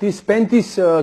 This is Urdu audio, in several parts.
30-35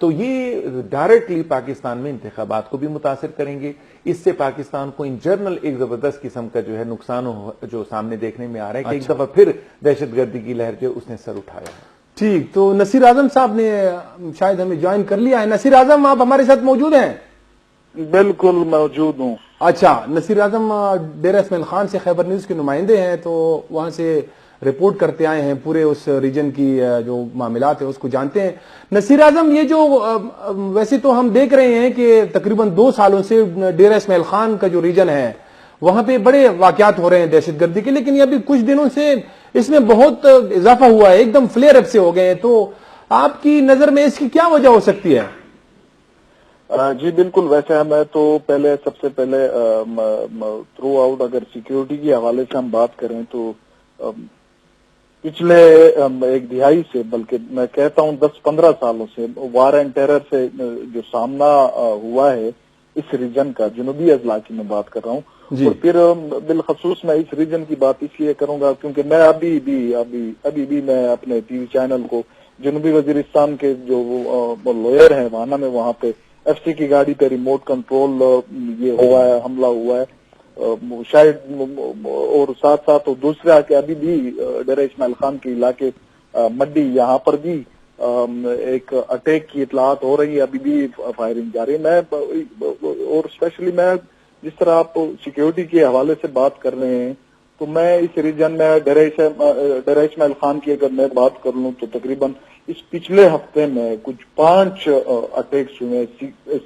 تو یہ ڈائریکٹلی پاکستان میں انتخابات کو بھی متاثر کریں گے. اس سے پاکستان کو ان جنرل ایک زبردست قسم کا جو ہے نقصان جو سامنے دیکھنے میں آ رہا ہے کہ ایک دفعہ پھر دہشت گردی کی لہر جو اس نے سر اٹھایا ہے. ٹھیک, تو نصیر اعظم صاحب نے شاید ہمیں جوائن کر لیا ہے. نصیر اعظم آپ ہمارے ساتھ موجود ہیں؟ بالکل موجود ہوں. اچھا, نصیر اعظم ڈیرہ اسماعیل خان سے خیبر نیوز کے نمائندے ہیں, تو وہاں سے رپورٹ کرتے آئے ہیں, پورے اس ریجن کی جو معاملات ہیں اس کو جانتے ہیں. نصیر اعظم, یہ جو ویسے تو ہم دیکھ رہے ہیں کہ تقریباً 2 سالوں سے ڈیرہ اسماعیل خان کا جو ریجن ہے وہاں پہ بڑے واقعات ہو رہے ہیں دہشت گردی کے, لیکن یہ ابھی کچھ دنوں سے اس میں بہت اضافہ ہوا ہے, ایک دم فلیئر اپ سے ہو گئے ہیں. تو آپ کی نظر میں اس کی کیا وجہ ہو سکتی ہے؟ جی بالکل, ویسے میں تو سب سے پہلے تھرو آؤٹ اگر سیکیورٹی کے حوالے سے ہم بات کریں تو پچھلے 1 دہائی سے, بلکہ میں کہتا ہوں 10-15 سالوں سے وار اینڈ ٹیرر سے جو سامنا ہوا ہے اس ریجن کا, جنوبی اضلاع کی میں بات کر رہا ہوں. اور پھر بالخصوص میں اس ریجن کی بات اس لیے کروں گا کیونکہ میں ابھی بھی میں اپنے ٹی وی چینل کو جنوبی وزیرستان کے جو لوئر ہیں وانا میں, وہاں پہ ایف سی کی گاڑی پہ ریموٹ کنٹرول یہ ہوا ہے, حملہ ہوا ہے شاید, اور ساتھ ساتھ دوسرے آ کے ابھی بھی ڈیرہ اسماعیل خان کے علاقے مڈی, یہاں پر بھی ایک اٹیک کی اطلاعات ہو رہی ہے, ابھی بھی فائرنگ جاری ہے. میں اور اسپیشلی میں جس طرح آپ سیکیورٹی کے حوالے سے بات کر رہے ہیں تو میں اس ریجن میں ڈیرہ اسماعیل خان کی اگر میں بات کر لوں تو تقریباً اس پچھلے ہفتے میں کچھ 5 اٹیکس ہوئے.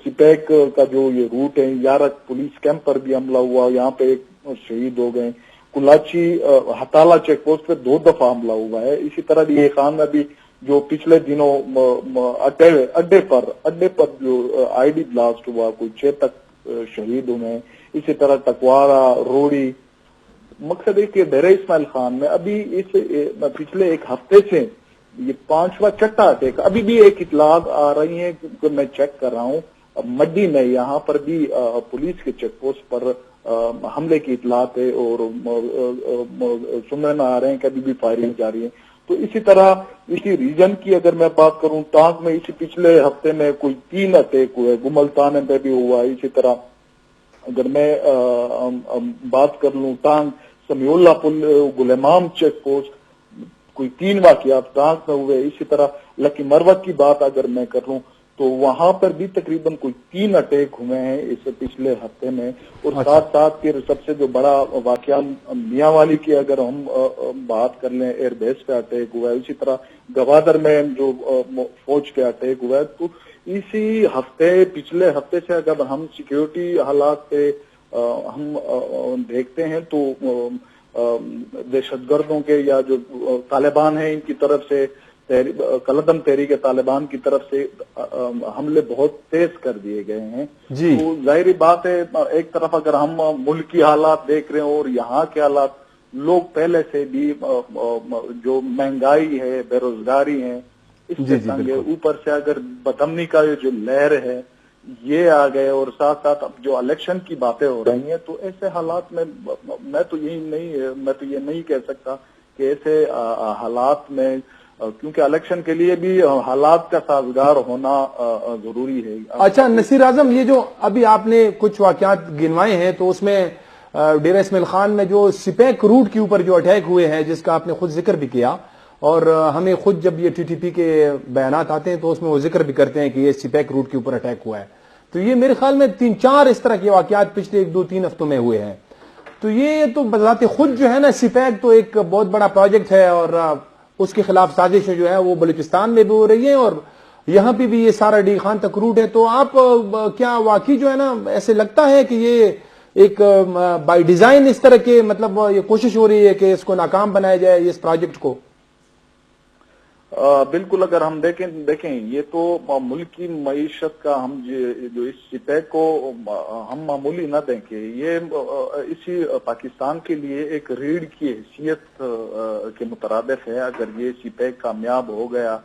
سپیک کا جو یہ روٹ ہے, یارک پولیس کیمپ پر بھی حملہ ہوا, یہاں پہ ایک شہید ہو گئے. کلاچی ہتالا چیک پوسٹ پہ 2 دفعہ حملہ ہوا ہے. اسی طرح یہ خان میں بھی جو پچھلے دنوں اڈے پر جو آئی ڈی بلاسٹ ہوا, کوئی 6 تک شہید ہوئے ہیں. اسی طرح ٹکوارا, روڑی. مقصد ہے کہ ڈیرہ اسماعیل خان میں ابھی اس پچھلے 1 ہفتے سے یہ 5واں چھٹا اٹیک, ابھی بھی ایک اطلاعات آ رہی ہیں کہ میں چیک کر رہا ہوں مڈی میں, یہاں پر بھی پولیس کے چیک پوسٹ پر حملے کی اطلاعات ہے اور سننے میں آ رہے ہیں کہ ابھی بھی فائرنگ جاری ہے. تو اسی طرح اسی ریجن کی اگر میں بات کروں, ٹانک میں اسی پچھلے ہفتے میں کوئی 3 اٹیک ہوئے, گملتانے پہ بھی ہوا. اسی طرح اگر میں بات کر لوں ٹانک سمیع اللہ پل گلامام چیک پوسٹ کوئی 3 واقعات ٹانک میں ہوئے. اسی طرح لکی مروت کی بات اگر میں کر لوں تو وہاں پر بھی تقریباً کوئی 3 اٹیک ہوئے ہیں اس پچھلے ہفتے میں. اور ساتھ ساتھ پھر سب سے جو بڑا واقعہ میاں والی کی اگر ہم بات کر لیں, ایئر بیس پہ اٹیک ہوا ہے. اسی طرح گوادر میں جو فوج پہ اٹیک ہوا ہے. تو اسی ہفتے پچھلے ہفتے سے اگر ہم سیکیورٹی حالات پہ ہم دیکھتے ہیں تو دہشت گردوں کے یا جو طالبان ہیں ان کی طرف سے کلدم تحریک طالبان کی طرف سے حملے بہت تیز کر دیے گئے ہیں. تو ظاہری بات ہے ایک طرف اگر ہم ملکی حالات دیکھ رہے ہیں اور یہاں کے حالات, لوگ پہلے سے بھی جو مہنگائی ہے, بے روزگاری ہے, اس سے تنگ ہے. اوپر سے اگر بدامنی کا جو لہر ہے یہ آ گئے اور ساتھ ساتھ اب جو الیکشن کی باتیں ہو رہی ہیں, تو ایسے حالات میں میں تو یہ نہیں کہہ سکتا کہ ایسے حالات میں, کیونکہ الیکشن کے لیے بھی حالات کا سازگار ہونا ضروری ہے. اچھا نصیر اعظم, یہ جو ابھی آپ نے کچھ واقعات گنوائے ہیں تو اس میں ڈیرہ اسماعیل خان میں جو سپیک روٹ کے اوپر جو اٹیک ہوئے ہیں جس کا آپ نے خود ذکر بھی کیا, اور ہمیں خود جب یہ ٹی ٹی پی کے بیانات آتے ہیں تو اس میں وہ ذکر بھی کرتے ہیں کہ یہ سپیک روٹ کے اوپر اٹیک ہوا ہے. تو یہ میرے خیال میں 3-4 اس طرح کے واقعات پچھلے 1-2-3 ہفتوں میں ہوئے ہیں. تو یہ تو بذات خود جو ہے نا, سپیک تو ایک بہت بڑا پروجیکٹ ہے اور اس کے خلاف سازشیں جو ہے وہ بلوچستان میں بھی ہو رہی ہیں اور یہاں پہ بھی یہ سارا ڈی خان تک روٹ ہے. تو آپ کیا واقعی جو ہے نا ایسے لگتا ہے کہ یہ ایک بائی ڈیزائن اس طرح کے مطلب یہ کوشش ہو رہی ہے کہ اس کو ناکام بنایا جائے اس پروجیکٹ کو؟ بالکل, اگر ہم دیکھیں یہ تو ملکی معیشت کا ہم جو اس سپیک کو ہم معمولی نہ دیکھیں, یہ اسی پاکستان کے لیے ایک ریڑھ کی حیثیت کے مترادف ہے. اگر یہ سپیک کامیاب ہو گیا,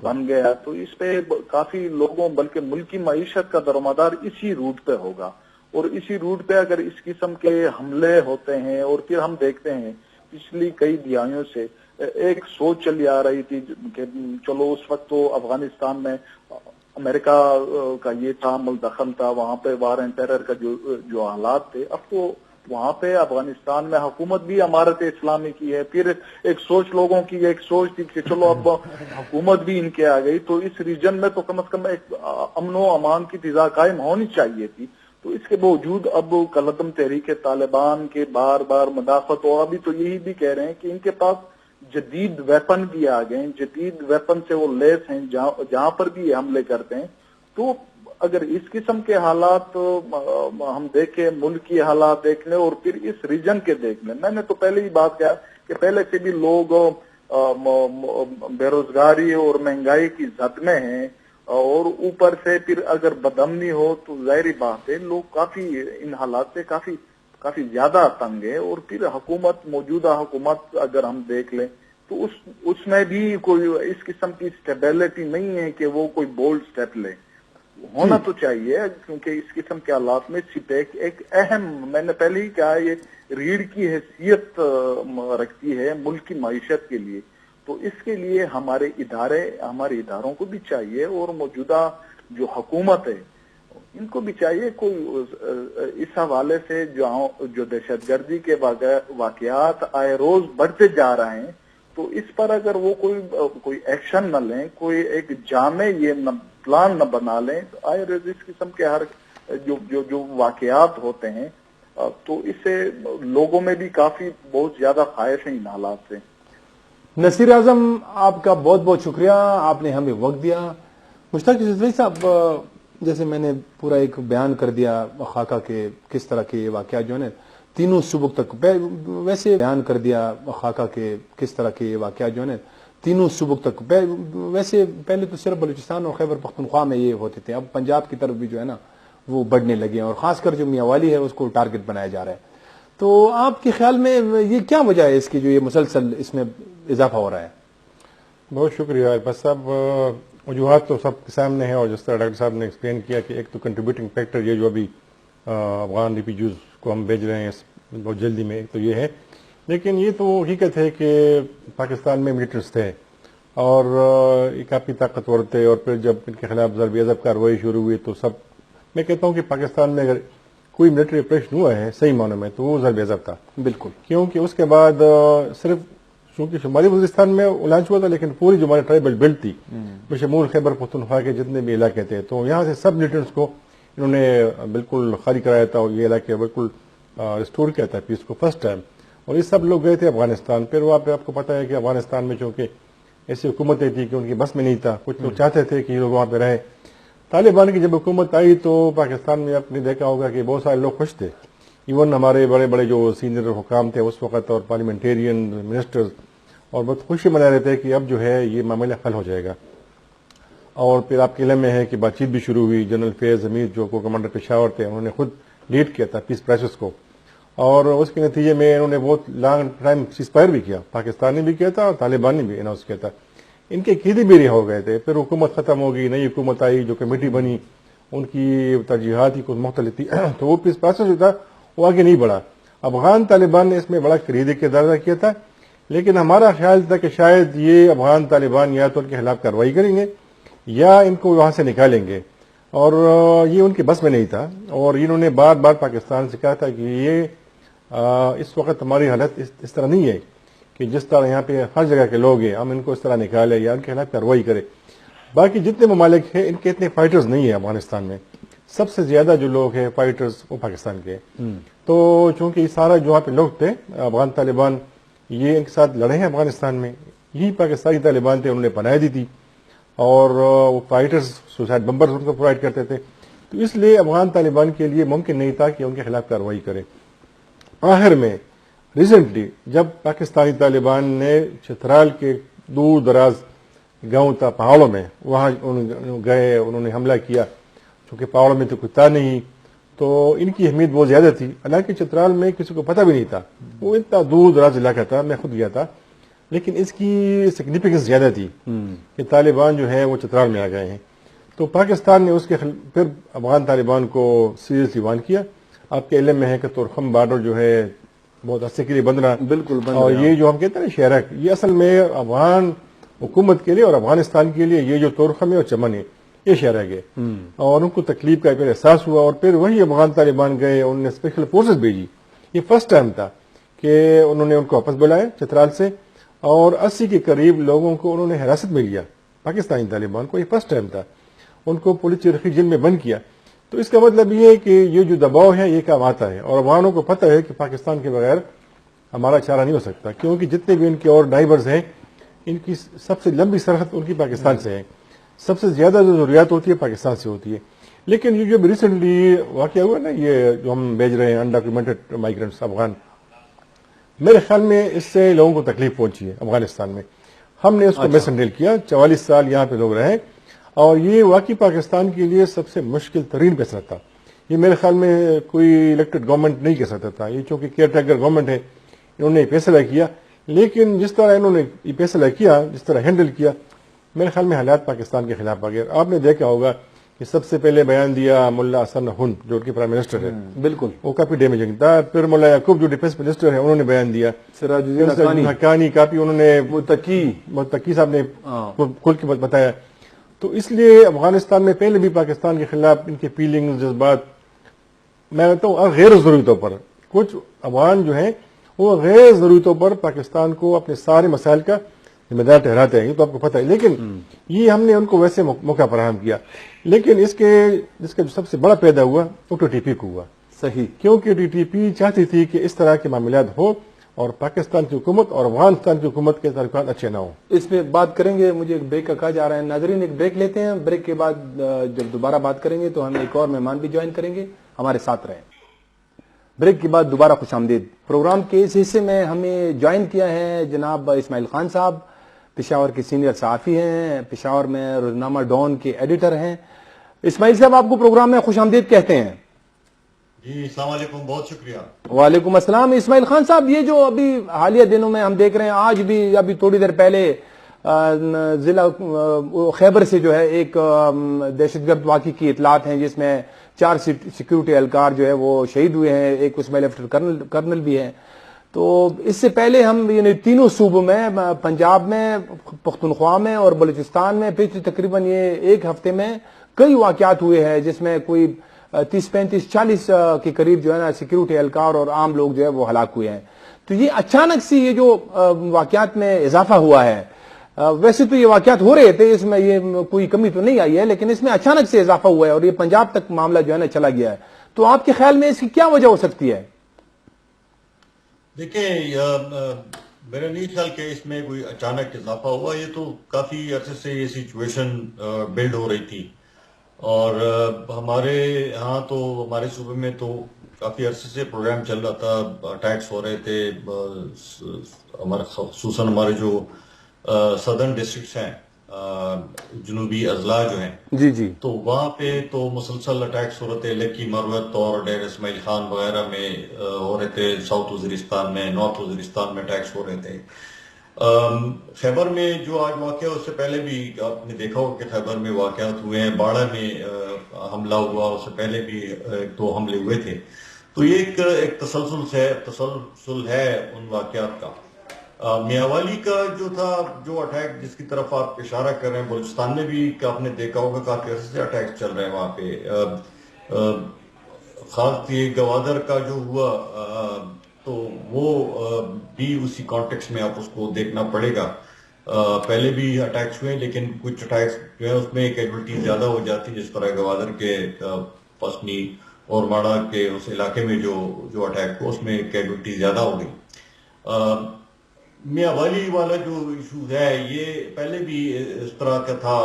بن گیا, تو اس پہ کافی لوگوں بلکہ ملکی معیشت کا درآمدار اسی روٹ پہ ہوگا. اور اسی روٹ پہ اگر اس قسم کے حملے ہوتے ہیں اور پھر ہم دیکھتے ہیں پچھلی کئی دہائیوں سے ایک سوچ چلی آ رہی تھی کہ چلو اس وقت تو افغانستان میں امریکہ کا یہ تعامل دخل تھا، وہاں پہ وار اینڈ ٹیرر کا جو حالات تھے، اب تو وہاں پہ افغانستان میں حکومت بھی امارت اسلامی کی ہے. پھر ایک سوچ لوگوں کی ایک سوچ تھی کہ چلو اب حکومت بھی ان کے آ گئی تو اس ریجن میں تو کم از کم ایک امن و امان کی فضا قائم ہونی چاہیے تھی. تو اس کے باوجود اب کالعدم تحریک طالبان کے بار بار مدافعت، اور ابھی تو یہی بھی کہہ رہے ہیں کہ ان کے پاس جدید ویپن بھی آ گئے ہیں، جدید ویپن سے وہ لیس ہیں، جہاں پر بھی یہ حملے کرتے ہیں. تو اگر اس قسم کے حالات ہم دیکھیں، ملک کی حالات دیکھ لیں اور پھر اس ریجن کے دیکھ لیں، میں نے تو پہلے ہی بات کیا کہ پہلے سے بھی لوگ بے روزگاری اور مہنگائی کی زد میں ہیں، اور اوپر سے پھر اگر بدامنی ہو تو ظاہری بات ہے لوگ کافی ان حالات سے کافی زیادہ تنگ ہے. اور پھر حکومت، موجودہ حکومت اگر ہم دیکھ لیں تو اس میں بھی کوئی اس قسم کی اسٹیبلٹی نہیں ہے کہ وہ کوئی بولڈ سٹیپ لے. ہونا تو چاہیے کیونکہ اس قسم کے حالات میں سپیک ایک اہم، میں نے پہلے ہی کہا، یہ ریڑھ کی حیثیت رکھتی ہے ملک کی معیشت کے لیے. تو اس کے لیے ہمارے اداروں کو بھی چاہیے اور موجودہ جو حکومت ہے ان کو بھی چاہیے کوئی اس حوالے سے جو دہشت گردی کے واقعات آئے روز بڑھتے جا رہے ہیں تو اس پر اگر وہ کوئی ایکشن نہ لیں، کوئی ایک جامع یہ پلان نہ بنا لیں تو آئے روز اس قسم کے ہر جو واقعات ہوتے ہیں تو اس سے لوگوں میں بھی بہت زیادہ خائف ہیں ان حالات سے. نصیر اعظم، آپ کا بہت بہت شکریہ، آپ نے ہمیں وقت دیا. مشتاق یوسفزئی صاحب، جیسے میں نے پورا ایک بیان کر دیا خاکہ کے کس طرح کے یہ واقعات جو ہے نا تینوں صوبوں تک، ویسے بیان کر دیا خاکہ کے کس طرح کے یہ واقعات جو ہے نا تینوں صوبوں تک، ویسے پہلے تو صرف بلوچستان اور خیبر پختونخوا میں یہ ہوتے تھے، اب پنجاب کی طرف بھی جو ہے نا وہ بڑھنے لگے ہیں، اور خاص کر جو میاں والی ہے اس کو ٹارگٹ بنایا جا رہا ہے. تو آپ کے خیال میں یہ کیا وجہ ہے اس کی جو یہ مسلسل اس میں اضافہ ہو رہا ہے؟ بہت شکریہ. بس اب وجوہات تو سب کے سامنے ہیں، اور جس طرح ڈاکٹر صاحب نے ایکسپلین کیا کہ ایک تو کنٹریبیوٹنگ فیکٹر یہ جو ابھی افغان ریفیوجیز کو ہم بھیج رہے ہیں بہت جلدی میں، تو یہ ہے. لیکن یہ تو حقیقت ہے کہ پاکستان میں ملیٹنٹس تھے اور کافی طاقتور تھے، اور پھر جب ان کے خلاف ضرب عضب کارروائی شروع ہوئی تو سب، میں کہتا ہوں کہ پاکستان میں اگر کوئی ملٹری آپریشن ہوا ہے صحیح معنوں میں تو وہ ضرب عضب تھا. بالکل، کیونکہ اس کے بعد صرف چونکہ شمالی وزیرستان میں لانچ ہوا تھا، لیکن پوری جو ہماری ٹرائبل بیلٹ تھی بشمول خیبر پختونخوا کے جتنے بھی علاقے تھے، تو یہاں سے سب ملیٹنٹس کو انہوں نے بالکل خالی کرایا تھا اور یہ علاقے بالکل ریسٹور کیا تھا پیس کو فرسٹ ٹائم. اور یہ سب لوگ گئے تھے افغانستان. پھر وہاں پہ آپ کو پتا ہے کہ افغانستان میں چونکہ ایسی حکومتیں تھیں کہ ان کی بس میں نہیں تھا، کچھ لوگ چاہتے تھے کہ یہ لوگ وہاں پہ رہیں. طالبان کی جب حکومت آئی تو پاکستان میں آپ نے دیکھا ہوگا کہ بہت سارے لوگ خوش تھے، ایون ہمارے بڑے بڑے جو سینئر حکام تھے اس وقت اور پارلیمنٹیرین منسٹرز، اور بہت خوشی منا رہے تھے کہ اب جو ہے یہ معاملہ حل ہو جائے گا. اور پھر آپ کے علم میں ہے کہ بات چیت بھی شروع ہوئی. جنرل فیض حمید جو کو کمانڈر پشاور تھے، انہوں نے خود لیڈ کیا تھا پیس پروسیس کو، اور اس کے نتیجے میں انہوں نے بہت لانگ ٹائم سیز فائر بھی کیا. پاکستان نے بھی کیا تھا اور طالبان نے بھی اناؤنس کیا تھا. ان کے عقیدے بھی رہا ہو گئے تھے. پھر حکومت ختم ہو گئی، نئی حکومت آئی، جو کمیٹی بنی، ان کی ترجیحات ہی کچھ مختلف تھی، تو وہ پیس پروسیس جو تھا وہ آگے نہیں بڑھا. افغان طالبان نے اس میں بڑا خریدے کردار ادا کیا تھا، لیکن ہمارا خیال تھا کہ شاید یہ افغان طالبان یا تو ان کے خلاف کارروائی کریں گے یا ان کو وہاں سے نکالیں گے، اور یہ ان کے بس میں نہیں تھا. اور انہوں نے بار بار پاکستان سے کہا تھا کہ یہ اس وقت ہماری حالت اس طرح نہیں ہے کہ جس طرح یہاں پہ ہر جگہ کے لوگ ہیں ہم ان کو اس طرح نکالیں یا ان کے خلاف کارروائی کریں. باقی جتنے ممالک ہیں ان کے اتنے فائٹرز نہیں ہیں افغانستان میں. سب سے زیادہ جو لوگ ہیں فائٹرز وہ پاکستان کے. تو چونکہ یہ سارا جو وہاں پہ لوگ تھے افغان طالبان، یہ ان کے ساتھ لڑے ہیں افغانستان میں، یہی پاکستانی طالبان تھے، انہوں نے پناہ دی تھی، اور وہ فائٹرز سوسائڈ بمبرز ان کو پرووائڈ کرتے تھے. تو اس لیے افغان طالبان کے لیے ممکن نہیں تھا کہ ان کے خلاف کارروائی کرے. آخر میں ریسنٹلی جب پاکستانی طالبان نے چترال کے دور دراز گاؤں تھا پہاڑوں میں، وہاں گئے، انہوں نے حملہ کیا. چونکہ پہاڑوں میں تو کوئی تھا نہیں تو ان کی اہمیت بہت زیادہ تھی. حالانکہ چترال میں کسی کو پتہ بھی نہیں تھا، وہ اتنا دور دراز علاقہ تھا، میں خود گیا تھا، لیکن اس کی سگنیفیکنس زیادہ تھی کہ طالبان جو ہے وہ چترال میں آ گئے ہیں. تو پاکستان نے اس کے پھر افغان طالبان کو سیریسلی وان کیا. آپ کے علم میں ہے کہ تورخم بارڈر جو ہے بہت عرصے کے لیے بند رہا. بالکل بند اور رہا. یہ جو ہم کہتے ہیں نا شہرک، یہ اصل میں افغان حکومت کے لیے اور افغانستان کے لیے یہ جو تورخم ہے اور چمن ہے، یہ شہر رہ گئے اور ان کو تکلیف کا پھر احساس ہوا اور پھر وہی افغان طالبان گئے, انہوں نے اسپیشل فورسز بھیجی. یہ فرسٹ ٹائم تھا کہ انہوں نے ان کو واپس بلایا چترال سے اور 80 کے قریب لوگوں کو انہوں نے حراست میں لیا پاکستانی طالبان کو. یہ فرسٹ ٹائم تھا, ان کو پولیس چرخی جیل میں بند کیا. تو اس کا مطلب یہ ہے کہ یہ جو دباؤ ہے یہ کام آتا ہے اور افغانوں کو پتہ ہے کہ پاکستان کے بغیر ہمارا چارہ نہیں ہو سکتا, کیونکہ جتنے بھی ان کے اور ڈرائیورز ہیں ان کی سب سے لمبی سرحد ان کی پاکستان سے ہے, سب سے زیادہ جو ضروریات ہوتی ہے پاکستان سے ہوتی ہے. لیکن یہ جو ریسنٹلی واقعہ ہوا نا, یہ جو ہم بھیج رہے ہیں انڈاکیومنٹڈ مائیگرنٹس افغان, میرے خیال میں اس سے لوگوں کو تکلیف پہنچی ہے افغانستان میں. ہم نے اس کو مس ہینڈل کیا, 44 سال یہاں پہ لوگ رہے اور یہ واقعی پاکستان کے لیے سب سے مشکل ترین فیصلہ تھا. یہ میرے خیال میں کوئی الیکٹڈ گورنمنٹ نہیں کر سکتا تھا, یہ چونکہ کیئر ٹیکر گورنمنٹ ہے, انہوں نے یہ فیصلہ کیا. لیکن جس طرح انہوں نے یہ فیصلہ کیا, جس طرح ہینڈل کیا, میرے خیال میں حالات پاکستان کے خلاف آ گئے. آپ نے دیکھا ہوگا کہ سب سے پہلے بیان دیا ملا حسن ہن جو ان کے پرائم منسٹر ہے, بالکل وہ کافی ڈیمیجنگ تھا. پھر ملا یعقوب جو ڈیفینس منسٹر ہے انہوں نے بیان دیا, سراج الدین حقانی کافی انہوں نے متقی صاحب نے کھل کے بتایا. تو اس لیے افغانستان میں پہلے بھی پاکستان کے خلاف ان کے فیلنگ جذبات, میں کہتا ہوں غیر ضروری طور پر کچھ افغان جو ہیں وہ غیر ضروری طور پر پاکستان کو اپنے سارے مسائل کا ذمہ دار ٹھہراتے ہیں, یہ تو آپ کو پتہ ہے. لیکن یہ ہم نے ان کو ویسے موقع فراہم کیا, لیکن جس کا جو سب سے بڑا پیدا ہوا وہ ٹی ٹی پی کو ہوا. صحیح, کیونکہ ٹی ٹی پی چاہتی تھی کہ اس طرح کے معاملات ہو اور پاکستان کی حکومت اور افغانستان کی حکومت کے تعلقات اچھے نہ ہوں. اس میں بات کریں گے, مجھے ایک بریک کا کہا جا رہا ہے. ناظرین ایک بریک لیتے ہیں, بریک کے بعد جب دوبارہ بات کریں گے تو ہم ایک اور مہمان بھی جوائن کریں گے, ہمارے ساتھ رہیں. بریک کے بعد دوبارہ خوش آمدید. پروگرام کے اس حصے میں ہمیں جوائن کیا ہے جناب اسماعیل خان صاحب, پشاور کے سینئر صحافی ہیں, پشاور میں روزنامہ ڈان کے ایڈیٹر ہیں. اسماعیل صاحب آپ کو پروگرام میں خوش آمدید کہتے ہیں. جی السلام علیکم, بہت شکریہ. وعلیکم السلام. اسماعیل خان صاحب, یہ جو ابھی حالیہ دنوں میں ہم دیکھ رہے ہیں, آج بھی ابھی تھوڑی دیر پہلے ضلع خیبر سے جو ہے ایک دہشت گرد واقعے کی اطلاعات ہیں جس میں 4 سیکیورٹی اہلکار جو ہے وہ شہید ہوئے ہیں, ایک اس میں لیفٹنٹ کرنل بھی ہیں. تو اس سے پہلے ہم یعنی تینوں صوبوں میں, پنجاب میں, پختونخوا میں اور بلوچستان میں پچھلے تقریباً یہ ایک ہفتے میں کئی واقعات ہوئے ہیں جس میں کوئی 30, 35, 40 کے قریب جو ہے نا سیکیورٹی اہلکار اور عام لوگ جو ہے وہ ہلاک ہوئے ہیں. تو یہ اچانک سے یہ جو واقعات میں اضافہ ہوا ہے, ویسے تو یہ واقعات ہو رہے تھے, اس میں یہ کوئی کمی تو نہیں آئی ہے, لیکن اس میں اچانک سے اضافہ ہوا ہے اور یہ پنجاب تک معاملہ جو ہے نا چلا گیا ہے. تو آپ کے خیال میں اس کی کیا وجہ ہو سکتی ہے؟ دیکھیں, میرا نہیں خیال کہ اس میں کوئی اچانک اضافہ ہوا, یہ تو کافی عرصے سے یہ سچویشن بلڈ ہو رہی تھی. اور ہمارے ہاں تو ہمارے صوبے میں تو کافی عرصے سے پروگرام چل رہا تھا, اٹیکس ہو رہے تھے, خصوصاً ہمارے جو سدرن ڈسٹرکٹس ہیں, جنوبی اضلاع جو ہیں, جی جی, تو وہاں پہ تو مسلسل اٹیکس ہو رہے تھے. لکی مروت اور ڈیر اسماعیل خان وغیرہ میں ہو رہے تھے, ساؤتھ وزیرستان میں, نارتھ وزیرستان میں اٹیکس ہو رہے تھے. خیبر میں جو آج واقعہ, اس سے پہلے بھی آپ نے دیکھا ہو کہ خیبر میں واقعات ہوئے ہیں, باڑہ میں حملہ ہوا, اس سے پہلے بھی 2 حملے ہوئے تھے. تو یہ ایک تسلسل ہے ان واقعات کا. میاوالی کا جو تھا, جو اٹیک جس کی طرف آپ اشارہ کر رہے ہیں, بلوچستان میں بھی آپ نے دیکھا ہوگا کافی عرصے سے اٹیک چل رہے ہیں وہاں پہ. خاص یہ گوادر کا جو ہوا تو وہ بھی اسی کانٹیکس میں آپ اس کو دیکھنا پڑے گا. پہلے بھی اٹیکس ہوئے, لیکن کچھ اٹیکس جو ہے اس میں کیجولٹی زیادہ ہو جاتی, جس طرح گوادر کے پسنی اور ماڑا کے اس علاقے میں جو اٹیک ہوا اس میں کیجولٹی زیادہ ہو گئی. میاوالی والا جو ایشو ہے یہ پہلے بھی اس طرح کا تھا.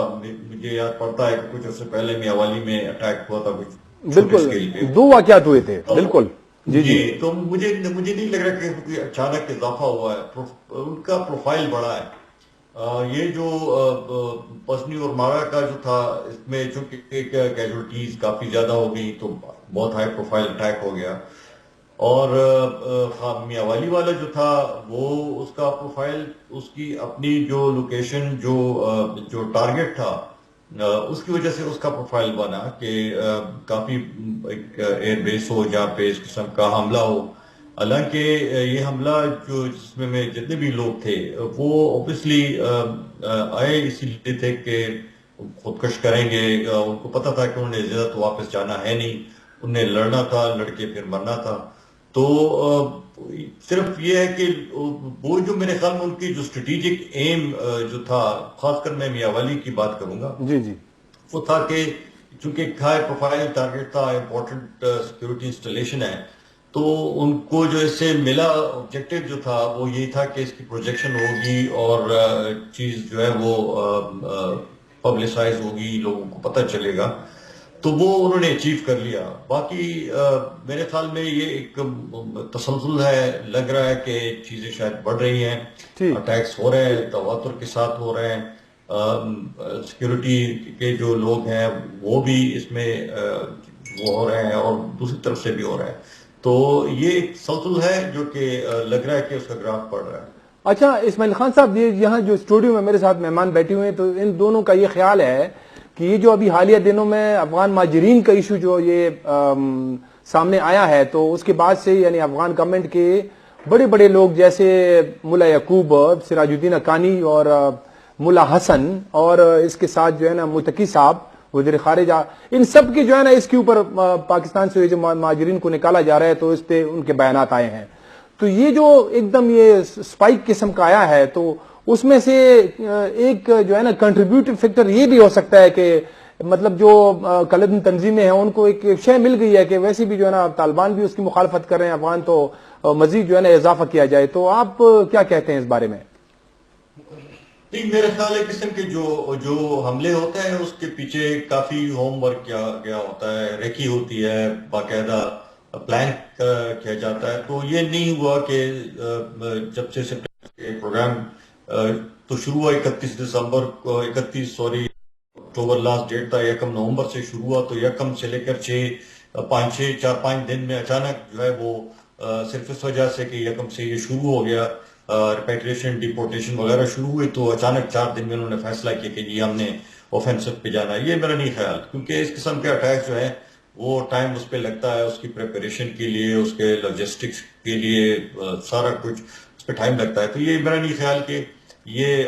مجھے یاد پڑتا ہے کہ کچھ عرصے پہلے میاوالی میں اٹیک ہوا تھا, کچھ بالکل 2 واقعات ہوئے تھے. بالکل جی, تو مجھے نہیں لگ رہا کہ کوئی اچانک اضافہ ہوا ہے. ان کا پروفائل بڑا ہے. یہ جو پسنی اور مارا کا جو تھا, اس میں چونکہ کیجولٹیز کافی زیادہ ہو گئی تو بہت ہائی پروفائل اٹیک ہو گیا. اور میاوالی والا جو تھا وہ اس کا پروفائل, اس کی اپنی جو لوکیشن, جو ٹارگٹ تھا, اس کی وجہ سے اس کا پروفائل بنا کہ کافی ایک ایئر بیس ہو جہاں پہ اس قسم کا حملہ ہو. حالانکہ یہ حملہ جس میں جتنے بھی لوگ تھے وہ اوبیسلی آئے اسی لیے تھے کہ خودکش کریں گے. ان کو پتا تھا کہ انہوں نے زیادہ تو واپس جانا ہے نہیں, انہیں لڑنا تھا, لڑ کے پھر مرنا تھا. تو صرف یہ ہے کہ وہ جو میرے خیال میں ان کی جو اسٹریٹجک ایم جو تھا, خاص کر میں میاں والی کی بات کروں گا, جی وہ تھا کہ چونکہ ایک ہائی پروفائل ٹارگیٹ تھا, امپورٹنٹ سیکورٹی انسٹالیشن ہے, تو ان کو جو اس سے ملا آبجیکٹو جو تھا وہ یہی تھا کہ اس کی پروجیکشن ہوگی اور چیز جو ہے وہ پبلسائز ہوگی, لوگوں کو پتہ چلے گا. تو وہ انہوں نے اچیو کر لیا. باقی میرے خیال میں یہ ایک تسلسل ہے, لگ رہا ہے کہ چیزیں شاید بڑھ رہی ہیں, اٹیکس ہو رہے ہیں, تواتر کے ساتھ ہو رہے ہیں, سیکورٹی کے جو لوگ ہیں وہ بھی اس میں وہ ہو رہے ہیں اور دوسری طرف سے بھی ہو رہے ہیں. تو یہ ایک تسلسل ہے جو کہ لگ رہا ہے کہ اس کا گراف بڑھ رہا ہے. اچھا اسماعیل خان صاحب, یہ یہاں جو اسٹوڈیو میں میرے ساتھ مہمان بیٹھے ہوئے ہیں, تو ان دونوں کا یہ خیال ہے کہ یہ جو ابھی حالیہ دنوں میں افغان مہاجرین کا ایشو جو یہ سامنے آیا ہے, تو اس کے بعد سے یعنی افغان گورنمنٹ کے بڑے بڑے لوگ جیسے ملا یعقوب, سراج الدین حقانی اور ملا حسن, اور اس کے ساتھ جو ہے نا متقی صاحب وزیر خارجہ, ان سب کے جو ہے نا اس کے اوپر پاکستان سے جو مہاجرین کو نکالا جا رہا ہے تو اس پہ ان کے بیانات آئے ہیں. تو یہ جو ایک دم یہ سپائک قسم کا آیا ہے, تو اس میں سے ایک جو ہے نا کنٹریبیوٹنگ فیکٹر یہ بھی ہو سکتا ہے کہ مطلب جو کلدن تنظیمیں ہیں ان کو ایک شے مل گئی ہے کہ ویسے بھی جو ہے نا طالبان بھی اس کی مخالفت کر رہے ہیں افغان, تو مزید جو ہے نا اضافہ کیا جائے. تو آپ کیا کہتے ہیں اس بارے میں؟ میرے خیال ہے قسم کے جو حملے ہوتے ہیں اس کے پیچھے کافی ہوم ورک کیا گیا ہوتا ہے, ریکی ہوتی ہے, باقاعدہ پلان کیا جاتا ہے. تو یہ نہیں ہوا کہ جب سے پروگرام تو شروع ہوا 31 اکتوبر لاسٹ ڈیٹ تھا, 1 نومبر سے شروع ہوا, تو 1 سے لے کر 4-5 دن میں اچانک جو ہے وہ صرف اس وجہ سے کہ 1 سے یہ شروع ہو گیا, ریپیٹریشن ڈیپورٹیشن وغیرہ شروع ہوئی, تو اچانک 4 دن میں انہوں نے فیصلہ کیا کہ جی ہم نے اوفینسو پہ جانا ہے. یہ میرا نہیں خیال, کیونکہ اس قسم کے اٹیک جو ہے وہ ٹائم اس پہ لگتا ہے, اس کی پریپریشن کے لیے, اس کے لاجسٹکس کے لیے, سارا کچھ اس پہ ٹائم لگتا ہے. تو یہ میرا نہیں خیال کہ یہ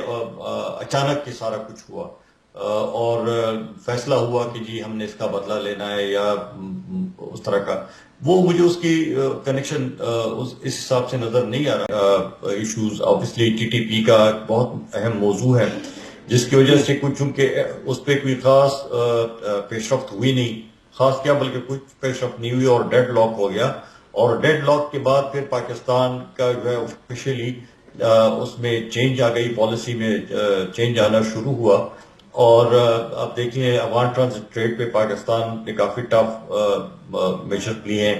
اچانک یہ سارا کچھ ہوا اور فیصلہ ہوا کہ جی ہم نے اس کا بدلہ لینا ہے یا اس طرح کا. وہ مجھے اس کی کنیکشن اس حساب سے نظر نہیں آ رہا. Issues obviously T T P کا بہت اہم موضوع ہے, جس کی وجہ سے کچھ چونکہ اس پہ کوئی خاص پیش رفت ہوئی نہیں, خاص کیا بلکہ کچھ پیش رفت نہیں ہوئی اور ڈیڈ لاک ہو گیا. اور ڈیڈ لاک کے بعد پھر پاکستان کا جو ہے آفیشیلی اس میں چینج آ گئی, پالیسی میں چینج آنا شروع ہوا. اور اب دیکھیں افغان ٹرانزٹ ٹریڈ پہ پاکستان نے کافی ٹف میجر لیے ہیں.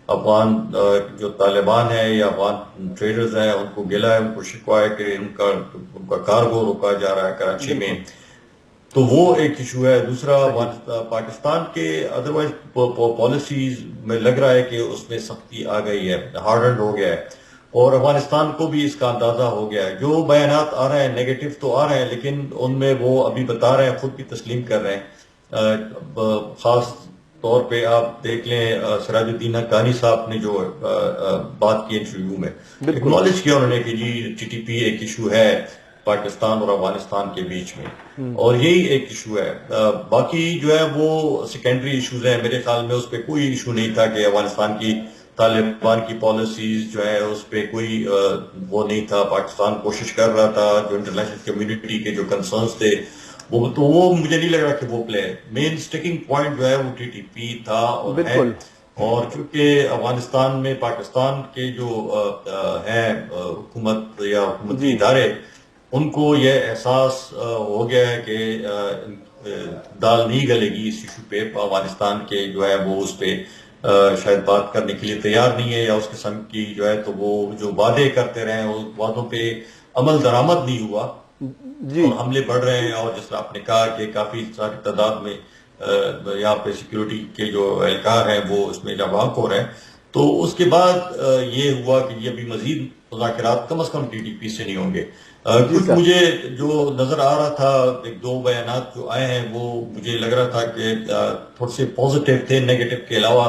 افغان جو طالبان ہیں یا افغان ٹریڈرز ہیں ان کو گلا ہے, ان کو شکوا ہے کہ ان کا کارگو روکا جا رہا ہے کراچی میں. تو وہ ایک ایشو ہے. دوسرا پاکستان کے ادروائز پالیسیز میں لگ رہا ہے کہ اس میں سختی آ گئی ہے, ہارڈنڈ ہو گیا ہے, اور افغانستان کو بھی اس کا اندازہ ہو گیا ہے. جو بیانات آ رہے ہیں نیگیٹو تو آ رہے ہیں, لیکن ان میں وہ ابھی بتا رہے ہیں, خود بھی تسلیم کر رہے ہیں. خاص طور پہ آپ دیکھ لیں سراج الدین حقانی صاحب نے جو بات کی انٹرویو میں, اکنالج کیا انہوں نے کہ جی ٹی ٹی پی ایک ایشو ہے پاکستان اور افغانستان کے بیچ میں, اور یہی ایک ایشو ہے. باقی جو ہے وہ سیکنڈری ایشوز ہیں. میرے خیال میں اس پہ کوئی ایشو نہیں تھا کہ افغانستان کی طالبان کی پالیسیز جو ہے اس پہ کوئی وہ نہیں تھا. پاکستان کوشش کر رہا تھا, جو انٹرنیشنل کمیونٹی کے جو کنسرنز تھے وہ, تو وہ مجھے نہیں لگ رہا کہ وہ پلے مین سٹیکنگ پوائنٹ جو ہے وہ ٹی ٹی پی تھا اور ہے. اور چونکہ افغانستان میں پاکستان کے جو ہیں حکومت یا حکومتی ادارے, ان کو یہ احساس ہو گیا ہے کہ دال نہیں گلے گی اس ایشو پہ. افغانستان کے جو ہے وہ اس پہ شاید بات کرنے کے لیے تیار نہیں ہے, یا اس قسم کی جو ہے تو وہ جو وعدے کرتے رہے ہیں اس وعدوں پہ عمل درآمد نہیں ہوا جی, اور حملے بڑھ رہے ہیں. اور جس طرح آپ نے کہا کہ کافی ساری تعداد میں یہاں پہ سیکیورٹی کے جو اہلکار ہیں وہ اس میں جاباک ہو رہے ہیں. تو اس کے بعد یہ ہوا کہ یہ ابھی مزید مذاکرات کم از کم ٹی ٹی پی سے نہیں ہوں گے. کچھ مجھے جو نظر آ رہا تھا, 1-2 بیانات جو آئے ہیں وہ مجھے لگ رہا تھا کہ تھوڑے سے پازیٹیو تھے, نیگیٹو کے علاوہ.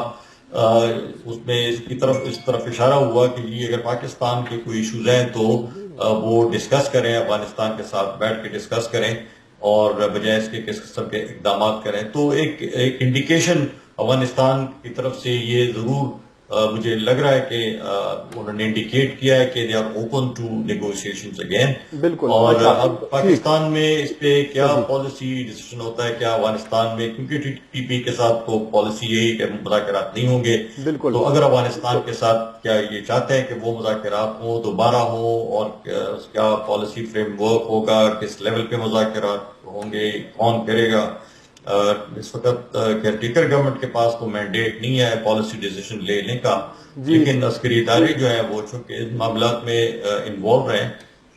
اس میں اس طرف اشارہ ہوا کہ یہ اگر پاکستان کے کوئی ایشوز ہیں تو وہ ڈسکس کریں, افغانستان کے ساتھ بیٹھ کے ڈسکس کریں. اور بجائے اس کے کس قسم کے اقدامات کریں. تو ایک انڈیکیشن افغانستان کی طرف سے یہ ضرور مجھے لگ رہا ہے کہ انہوں نے انڈیکیٹ کیا ہے کہ they are open to negotiations again. بالکل. اور اب پاکستان میں اس پہ کیا پالیسی ڈیسیشن ہوتا ہے کیا افغانستان میں, کیونکہ ٹی پی کے ساتھ تو پالیسی یہی کہ مذاکرات نہیں ہوں گے. بالکل. تو اگر افغانستان کے ساتھ کیا یہ چاہتے ہیں کہ وہ مذاکرات ہوں دوبارہ ہوں, اور کیا پالیسی فریم ورک ہوگا, کس لیول پہ مذاکرات ہوں گے, کون کرے گا. اس وقت کیئر ٹیکر گورنمنٹ کے پاس کوئی مینڈیٹ نہیں ہے پالیسی ڈیسیشن لینے کا, لیکن عسکری ادارے جو ہیں وہ چونکہ ان معاملات میں انوالو رہے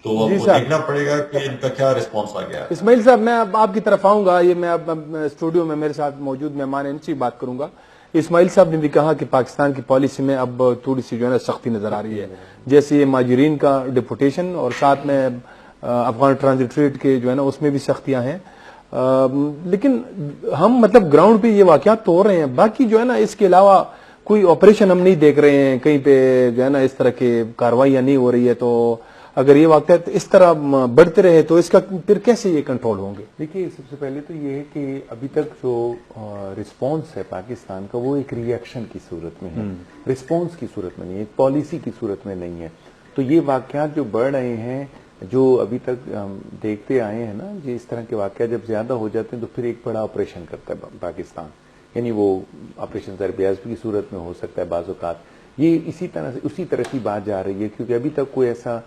تو اب وہ دیکھنا پڑے گا کہ ان کا کیا رسپانس آ گیا. اسماعیل صاحب, میں اب آپ کی طرف آؤں گا. یہ میں اب اسٹوڈیو میں میرے ساتھ موجود مہمان ان سے بات کروں گا. اسماعیل صاحب نے بھی کہا کہ پاکستان کی پالیسی میں اب تھوڑی سی جو ہے نا سختی نظر آ رہی ہے, جیسے یہ مہاجرین کا ڈپورٹیشن اور ساتھ میں افغان ٹرانزٹ ریٹ کے جو ہے نا اس میں بھی سختیاں ہیں. لیکن ہم مطلب گراؤنڈ پہ یہ واقعات تو ہو رہے ہیں, باقی جو ہے نا اس کے علاوہ کوئی آپریشن ہم نہیں دیکھ رہے ہیں کہیں پہ جو ہے نا اس طرح کی کاروائیاں نہیں ہو رہی ہے. تو اگر یہ واقعات اس طرح بڑھتے رہے تو اس کا پھر کیسے یہ کنٹرول ہوں گے؟ دیکھیے, سب سے پہلے تو یہ ہے کہ ابھی تک جو رسپانس ہے پاکستان کا وہ ایک ری ایکشن کی صورت میں ہے, رسپانس کی صورت میں نہیں ہے, پالیسی کی صورت میں نہیں ہے. تو یہ واقعات جو بڑھ رہے ہیں, جو ابھی تک ہم دیکھتے آئے ہیں نا, جی اس طرح کے واقعات جب زیادہ ہو جاتے ہیں تو پھر ایک بڑا آپریشن کرتا ہے پاکستان. یعنی وہ آپریشن ضرب عضب کی صورت میں ہو سکتا ہے بعض اوقات. یہ اسی طرح کی بات جا رہی ہے کیونکہ ابھی تک کوئی ایسا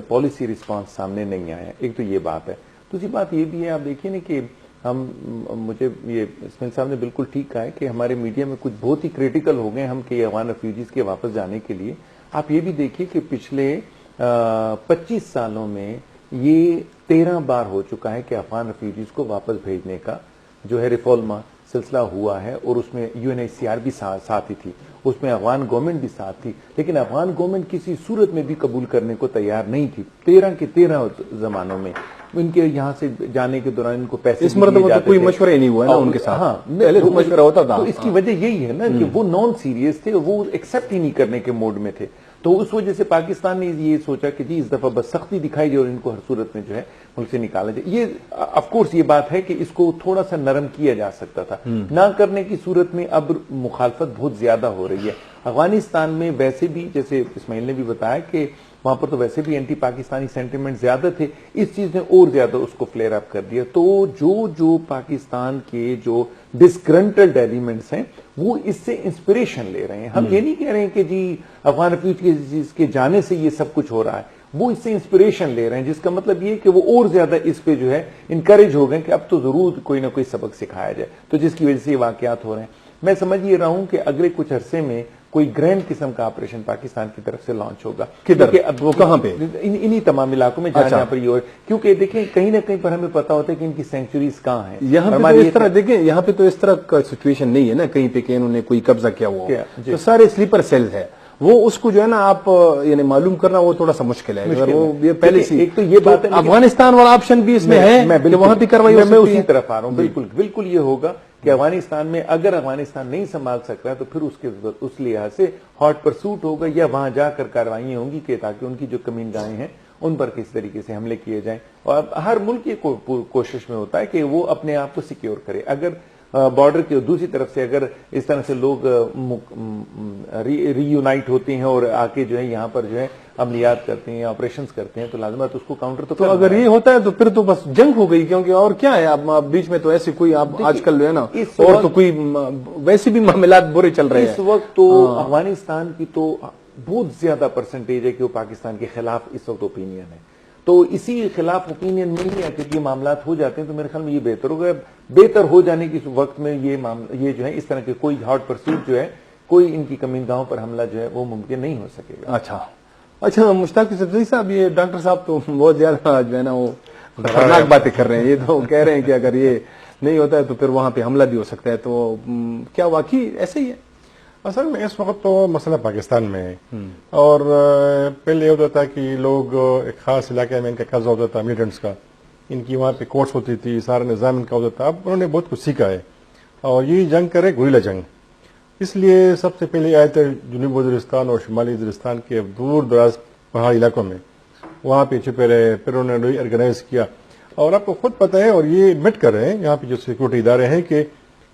پالیسی رسپانس سامنے نہیں آیا. ایک تو یہ بات ہے. دوسری بات یہ بھی ہے, آپ دیکھیے نا کہ مجھے یہ اسماعیل صاحب نے بالکل ٹھیک کہا ہے کہ ہمارے میڈیا میں کچھ بہت ہی کریٹیکل ہو گئے ہم کہ افغان ریفیوجیز کے واپس جانے کے لیے. آپ یہ بھی دیکھیے کہ پچھلے 25 سالوں میں یہ 13 بار ہو چکا ہے کہ افغان ریفیوجیز کو واپس بھیجنے کا جو ہے ریفولما سلسلہ ہوا ہے, اور اس میں UNHCR بھی ساتھ ہی تھی, اس میں افغان گورنمنٹ بھی ساتھ تھی, لیکن افغان گورنمنٹ کسی صورت میں بھی قبول کرنے کو تیار نہیں تھی. 13 کے 13 زمانوں میں ان کے یہاں سے جانے کے دوران ان کو پیسے اس مرتبہ کوئی مشورہ نہیں ہوا ہے نا ان کے ساتھ. ہاں, پہلے تو مشورہ ہوتا تھا. تو اس کی وجہ یہی ہے نا کہ وہ نان سیریس تھے, وہ ایکسپٹ ہی نہیں کرنے کے موڈ میں تھے. تو اس وجہ سے پاکستان نے یہ سوچا کہ جی اس دفعہ بس سختی دکھائی جائے اور ان کو ہر صورت میں جو ہے ملک سے نکالا جائے. یہ آف کورس یہ بات ہے کہ اس کو تھوڑا سا نرم کیا جا سکتا تھا, نہ کرنے کی صورت میں اب مخالفت بہت زیادہ ہو رہی ہے. افغانستان میں ویسے بھی جیسے اسماعیل نے بھی بتایا کہ وہاں پر تو ویسے بھی اینٹی پاکستانی سینٹیمنٹ زیادہ تھے, اس چیز نے اور زیادہ اس کو فلیئر اپ کر دیا. تو جو پاکستان کے جو ڈسگرنٹلڈ ایلیمنٹس ہیں وہ اس سے انسپریشن لے رہے ہیں. ہم یہ نہیں کہہ رہے ہیں کہ جی افغان ریفیوجیز کے جانے سے یہ سب کچھ ہو رہا ہے, وہ اس سے انسپریشن لے رہے ہیں, جس کا مطلب یہ کہ وہ اور زیادہ اس پہ جو ہے انکریج ہو گئے کہ اب تو ضرور کوئی نہ کوئی سبق سکھایا جائے, تو جس کی وجہ سے یہ واقعات ہو رہے ہیں. میں سمجھ یہ رہا ہوں کہ اگلے کچھ عرصے میں کوئی گرینڈ قسم کا آپریشن پاکستان کی طرف سے لانچ ہوگا. کدھر؟ وہ کہاں پہ؟ انہی تمام علاقوں میں جہاں پر یہ ہو, کیونکہ دیکھیں کہیں نہ کہیں پر ہمیں پتا ہوتا ہے کہ ان کی سینکچوریز کہاں ہیں. یہاں پہ اس طرح دیکھیں, یہاں پہ تو اس طرح کا سچویشن نہیں ہے نا کہیں پہ کہ انہوں نے کوئی قبضہ کیا ہوا, تو سارے سلیپر سیلز ہے. وہ اس کو جو ہے نا آپ یعنی معلوم کرنا وہ تھوڑا سا مشکل ہے. وہ پہلے سے ایک تو یہ بات ہے, افغانستان والا آپشن بھی اس میں ہے کہ وہاں بھی کاروائی میں اسی طرف آ رہا ہوں. بالکل یہ ہوگا کہ افغانستان میں اگر افغانستان نہیں سنبھال سکتا ہے تو پھر اس لحاظ سے ہاٹ پرسوٹ ہوگا یا وہاں جا کر کاروائیاں ہوں گی کہ تاکہ ان کی جو کمین گاہیں ہیں ان پر کس طریقے سے حملے کیے جائیں. اور ہر ملک کی کوشش میں ہوتا ہے کہ وہ اپنے آپ کو سیکیور کرے. اگر بارڈر کی دوسری طرف سے اگر اس طرح سے لوگ ری یونائٹ ہوتے ہیں اور آ کے جو ہے یہاں پر جو ہے عملیات کرتے ہیں, آپریشنز کرتے ہیں, تو لازمات اس کو کاؤنٹر تو اگر یہ ہوتا ہے تو پھر تو بس جنگ ہو گئی. کیونکہ اور کیا ہے, اب بیچ میں تو ایسے کوئی اب آج کل جو ہے نا اور تو کوئی ویسے بھی معاملات برے چل رہے ہیں. اس وقت تو افغانستان کی تو بہت زیادہ پرسنٹیج ہے کہ وہ پاکستان کے خلاف اس وقت اوپینین ہے. تو اسی خلاف اوپینین میں ہی اگر یہ معاملات ہو جاتے ہیں تو میرے خیال میں یہ بہتر ہوگا. بہتر ہو جانے کے وقت میں یہ جو ہے اس طرح کے کوئی ہاٹ پرسوٹ جو ہے, کوئی ان کی کمینگاہوں پر حملہ جو ہے وہ ممکن نہیں ہو سکے گا. اچھا مشتاق یوسف صاحب, یہ ڈاکٹر صاحب تو بہت زیادہ جو ہے نا وہ خطرناک باتیں کر رہے ہیں. یہ تو کہہ رہے ہیں کہ اگر یہ نہیں ہوتا ہے تو پھر وہاں پہ حملہ بھی ہو سکتا ہے. تو کیا واقعی ایسے ہی ہے؟ اصل میں اس وقت تو مسئلہ پاکستان میں ہے, اور پہلے یہ ہوتا تھا کہ لوگ ایک خاص علاقے میں ان کا قبضہ ہوتا تھا ملیٹنٹس کا, ان کی وہاں پہ کورٹس ہوتی تھی, سارا نظام ان کا ہوتا تھا. اب انہوں نے بہت کچھ سیکھا ہے اور یہ جنگ کرے گوریلا جنگ. اس لیے سب سے پہلے آئے تھے جنوبی وزیرستان اور شمالی وزیرستان کے دور دراز پہاڑی علاقوں میں, وہاں پہ چھپے رہے. پھر انہوں نے ری آرگنائز کیا. اور آپ کو خود پتہ ہے اور یہ ایڈمٹ کر رہے ہیں یہاں پہ جو سیکورٹی ادارے ہیں کہ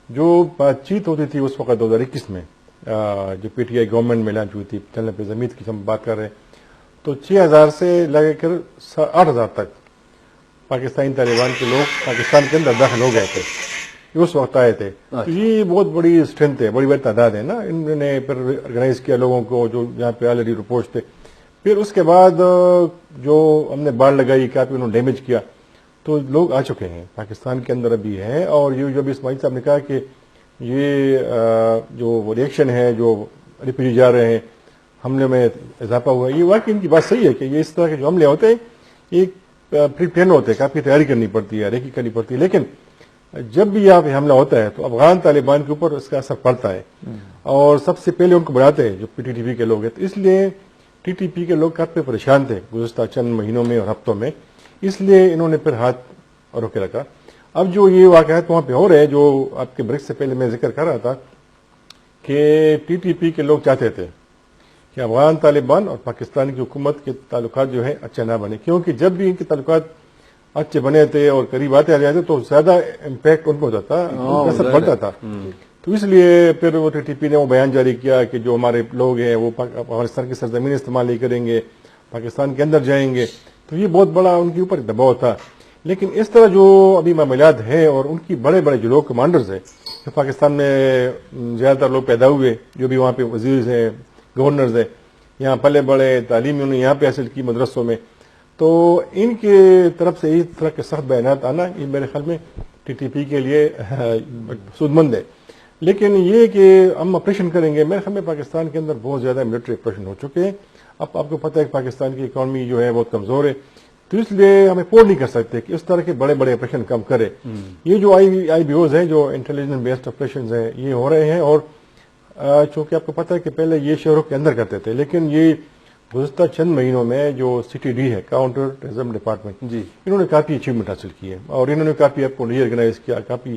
جو بات چیت ہوتی تھی اس وقت 2021 میں جو پی ٹی آئی گورنمنٹ میں لانچ ہوئی تھی چلنے پہ زمین کی ہم بات کر رہے ہیں تو 6,000 سے لے کر 8,000 تک پاکستانی طالبان کے لوگ پاکستان کے اندر داخل ہو گئے تھے اس وقت آئے تھے. تو یہ بہت بڑی اسٹرینتھ ہے, بڑی تعداد ہے نا. انہوں نے پھر آرگنائز کیا لوگوں کو جو یہاں پہ آلریڈی رپورٹس تھے. پھر اس کے بعد جو ہم نے باڑ لگائی کافی انہوں نے ڈیمیج کیا تو لوگ آ چکے ہیں پاکستان کے اندر ابھی ہیں. اور یہ جو بھی اسماعیل صاحب نے کہا کہ یہ جو ریئیکشن ہے جو ریفیوجی جا رہے ہیں حملے میں اضافہ ہوا ہے, یہ واقعی ان کی بات صحیح ہے کہ یہ اس طرح کے جو حملے ہوتے ہیں یہ پری پلان ہوتے ہیں, کافی تیاری کرنی پڑتی ہے, ریکی کرنی پڑتی ہے. لیکن جب بھی یہاں پہ حملہ ہوتا ہے تو افغان طالبان کے اوپر اس کا اثر پڑتا ہے اور سب سے پہلے ان کو بڑھاتے ہیں جو پی ٹی پی کے لوگ ہیں. تو اس لیے ٹی ٹی پی کے لوگ کافی پریشان تھے گزشتہ چند مہینوں میں اور ہفتوں میں, اس لیے انہوں نے پھر ہاتھ روکے رکھا. اب جو یہ واقعات وہاں پہ ہو رہے ہیں جو آپ کے بریک سے پہلے میں ذکر کر رہا تھا کہ ٹی ٹی پی کے لوگ چاہتے تھے کہ افغان طالبان اور پاکستان کی حکومت کے تعلقات جو ہے اچھے نہ بنے, کیونکہ جب بھی ان کے تعلقات اچھے بنے تھے اور قریب آتے آ جاتے تو زیادہ امپیکٹ ان پہ ہوتا تھا, اثر پڑتا تھا. تو اس لیے پھر وہ ٹی ٹی پی نے وہ بیان جاری کیا کہ جو ہمارے لوگ ہیں وہ افغانستان کی سرزمین استعمال نہیں کریں گے, پاکستان کے اندر جائیں گے. تو یہ بہت بڑا ان کے اوپر دباؤ تھا. لیکن اس طرح جو ابھی معاملات ہیں اور ان کی بڑے بڑے جو لوگ کمانڈرز ہیں جو پاکستان میں زیادہ تر لوگ پیدا ہوئے, جو بھی وہاں پہ وزیر ہیں, گورنرز ہیں, یہاں پلے بڑے تعلیم انہوں نے یہاں پہ حاصل کی مدرسوں میں, تو ان کے طرف سے اس طرح کے سخت بیانات آنا یہ میرے خیال میں ٹی ٹی پی کے لیے سود مند ہے. لیکن یہ کہ ہم آپریشن کریں گے, میرے خیال میں پاکستان کے اندر بہت زیادہ ملٹری آپریشن ہو چکے ہیں. اب آپ کو پتہ ہے کہ پاکستان کی اکانومی جو ہے بہت کمزور ہے, تو اس لیے ہم افورڈ نہیں کر سکتے کہ اس طرح کے بڑے بڑے آپریشن کم کرے. یہ جو آئی بی اوز ہیں جو انٹیلیجنس بیسڈ آپریشن ہیں یہ ہو رہے ہیں, اور چونکہ آپ کو پتہ ہے کہ پہلے یہ شہروں کے اندر کرتے تھے, لیکن یہ گزشتہ چند مہینوں میں جو سی ٹی ڈی ہے کاؤنٹر ٹیررزم ڈپارٹمنٹ, انہوں نے کافی اچیومنٹ حاصل کی ہے اور انہوں نے کافی آپ کو ری آرگنائز کیا, کافی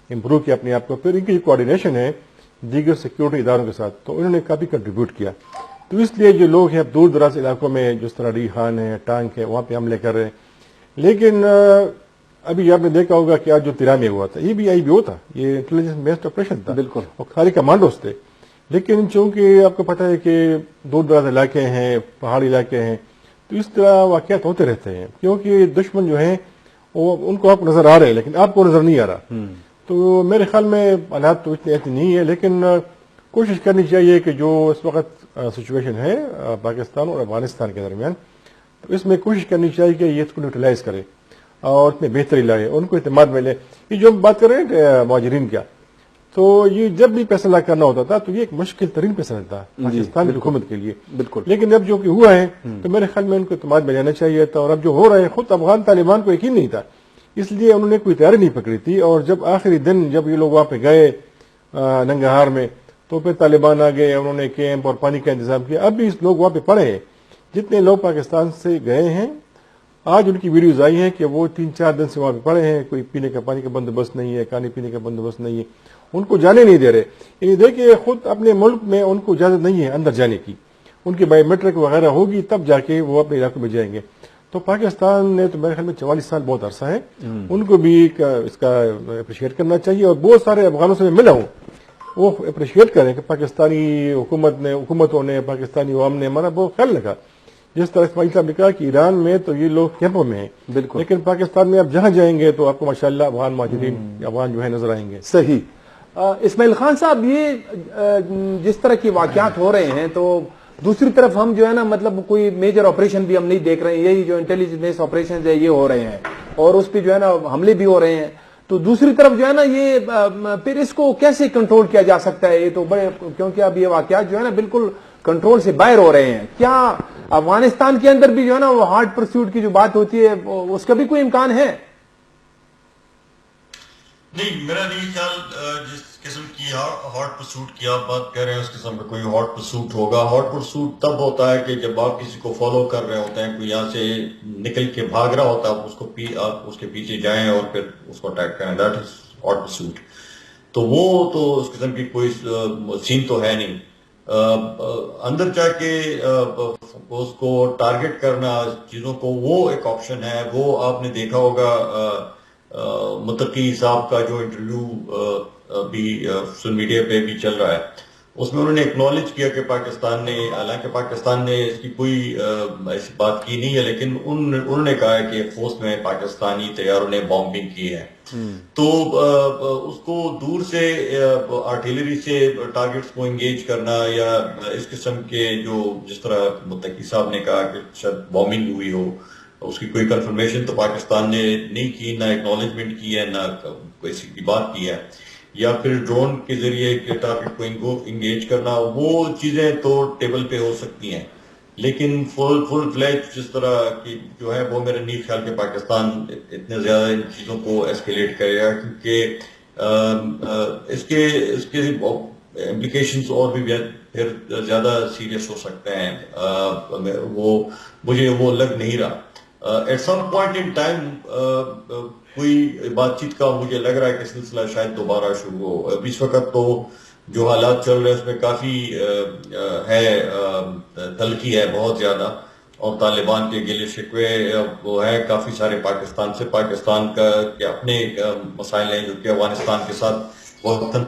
امپروو کیا اپنے آپ کو. پھر ان کی کوآرڈینیشن ہے دیگر سیکورٹی اداروں کے ساتھ, تو انہوں نے کافی کنٹریبیوٹ کیا. تو اس لیے جو لوگ ہیں دور دراز علاقوں میں جس طرح ری خان ہے, ٹانک ہے, وہاں پہ حملے کر رہے ہیں. لیکن ابھی آپ نے دیکھا ہوگا کہ آج جو تیرا میں ہوا تھا یہ بھی آئی بی او تھا, یہ انٹیلیجنس بیسڈ آپریشن تھا بالکل, اور خالی کمانڈوز تھے. لیکن چونکہ آپ کو پتہ ہے کہ دور دراز علاقے ہیں, پہاڑی علاقے ہیں, تو اس طرح واقعات ہوتے رہتے ہیں, کیونکہ دشمن جو ہیں وہ ان کو آپ نظر آ رہے ہیں لیکن آپ کو نظر نہیں آ رہا. تو میرے خیال میں حالات تو اتنے ایسے نہیں ہے, لیکن کوشش کرنی چاہیے کہ جو اس وقت سچویشن ہے پاکستان اور افغانستان کے درمیان, تو اس میں کوشش کرنی چاہیے کہ یہ اس کو نیوٹرلائز کرے اور اس میں بہتری لائے, ان کو اعتماد ملے. یہ جو ہم بات کر رہے ہیں مہاجرین کا, تو یہ جب بھی فیصلہ کرنا ہوتا تھا تو یہ ایک مشکل ترین فیصلہ تھا پاکستان کی حکومت کے لیے. بالکل. لیکن اب جو کہ ہوا ہے تو میرے خیال میں ان کو اعتماد میں لینا چاہیے تھا. اور اب جو ہو رہا ہے خود افغان طالبان کو یقین نہیں تھا, اس لیے انہوں نے کوئی تیاری نہیں پکڑی تھی. اور جب آخری دن جب یہ لوگ وہاں پہ گئے ننگہار میں, تو پھر طالبان آ گئے, انہوں نے کیمپ اور پانی کا انتظام کیا. اب بھی لوگ وہاں پہ پڑے ہیں, جتنے لوگ پاکستان سے گئے ہیں آج ان کی ویڈیوز آئی ہیں کہ وہ 3-4 دن سے وہاں پہ پڑے ہیں, کوئی پینے کا پانی کا بندوبست نہیں ہے, کھانے پینے کا بندوبست نہیں ہے, ان کو جانے نہیں دے رہے. یعنی دیکھیے خود اپنے ملک میں ان کو اجازت نہیں ہے اندر جانے کی, ان کی بایو میٹرک وغیرہ ہوگی تب جا کے وہ اپنے علاقوں میں جائیں گے. تو پاکستان نے تو میرے خیال میں 44 سال بہت عرصہ ہے, ان کو بھی اس کا اپریشیٹ کرنا چاہیے. اور بہت سارے افغانوں سے میں ملا ہوں, وہ اپریشیٹ کریں کہ پاکستانی حکومتوں نے پاکستانی عوام نے ہمارا بہت خیال رکھا. جس طرح اسماعیل صاحب نے کہا کہ ایران میں تو یہ لوگ کیمپوں میں ہیں, بالکل, لیکن پاکستان میں آپ جہاں جائیں گے تو آپ کو ماشاءاللہ افغان مہاجرین افغان جو ہے نظر آئیں گے. صحیح. اسماعیل خان صاحب, یہ جس طرح کی واقعات ہو رہے ہیں تو دوسری طرف ہم جو ہے نا مطلب کوئی میجر آپریشن بھی ہم نہیں دیکھ رہے ہیں. یہی جو انٹیلیجنس آپریشن ہے یہ ہو رہے ہیں اور اس پہ جو ہے نا حملے بھی ہو رہے ہیں. تو دوسری طرف جو ہے نا یہ پھر اس کو کیسے کنٹرول کیا جا سکتا ہے؟ یہ تو بڑے, کیونکہ اب یہ واقعات جو ہے نا بالکل کنٹرول سے باہر ہو رہے ہیں. کیا افغانستان کے اندر بھی جو ہے نا وہ ہارڈ پرسوٹ کی جو بات ہوتی ہے اس کا بھی کوئی امکان ہے؟ نہیں, میرا نہیں خیال جس قسم کی ہارڈ پرسوٹ کی آپ بات کر رہے ہیں اس قسم کا کوئی ہارڈ پرسوٹ ہوگا. ہارڈ پرسوٹ تب ہوتا ہے کہ جب آپ کسی کو فالو کر رہے ہوتے ہیں, کوئی یہاں سے نکل کے بھاگ رہا ہوتا ہے, آپ اس کے پیچھے جائیں اور پھر اس کو اٹیک کریں. That is hard pursuit. تو وہ تو اس قسم کی کوئی سین تو ہے نہیں. اندر جا کے اس کو ٹارگٹ کرنا چیزوں کو، وہ ایک آپشن ہے. وہ آپ نے دیکھا ہوگا متقی صاحب کا جو انٹرویو بھی سوشل میڈیا پہ بھی چل رہا ہے، اس میں انہوں نے اکنالج کیا کہ پاکستان نے، حالانکہ پاکستان نے اس کی کوئی ایسی بات کی نہیں ہے، لیکن انہوں نے کہا ہے کہ خوست میں پاکستانی طیاروں نے بامبنگ کی ہے. تو اس کو دور سے آرٹیلری سے ٹارگٹس کو انگیج کرنا، یا اس قسم کے جو جس طرح متقی صاحب نے کہا کہ شاید بامبنگ ہوئی ہو، اس کی کوئی کنفرمیشن تو پاکستان نے نہیں کی، نہ اکنالجمنٹ کی ہے، نہ کسی کی بات کی ہے. یا پھر ڈرون کے ذریعے ٹارگٹ کو انگیج کرنا، وہ چیزیں تو ٹیبل پہ ہو سکتی ہیں، لیکن فل فلیج جس طرح کی جو ہے، وہ میرا نہیں خیال کہ پاکستان اتنے زیادہ ان چیزوں کو ایسکیلیٹ کرے گا، کیونکہ اس کے امپلیکیشنز اور بھی پھر زیادہ سیریس ہو سکتے ہیں. مجھے وہ لگ نہیں رہا. At some point in time کوئی بات چیت کا مجھے لگ رہا ہے کہ سلسلہ شاید دوبارہ شروع ہو. اس وقت تو جو حالات چل رہے ہیں اس میں کافی ہے تلخی ہے بہت زیادہ، اور طالبان کے گلے شکوے وہ ہے کافی سارے پاکستان سے. پاکستان کا کہ اپنے مسائل ہیں جو کہ افغانستان کے ساتھ وقتاً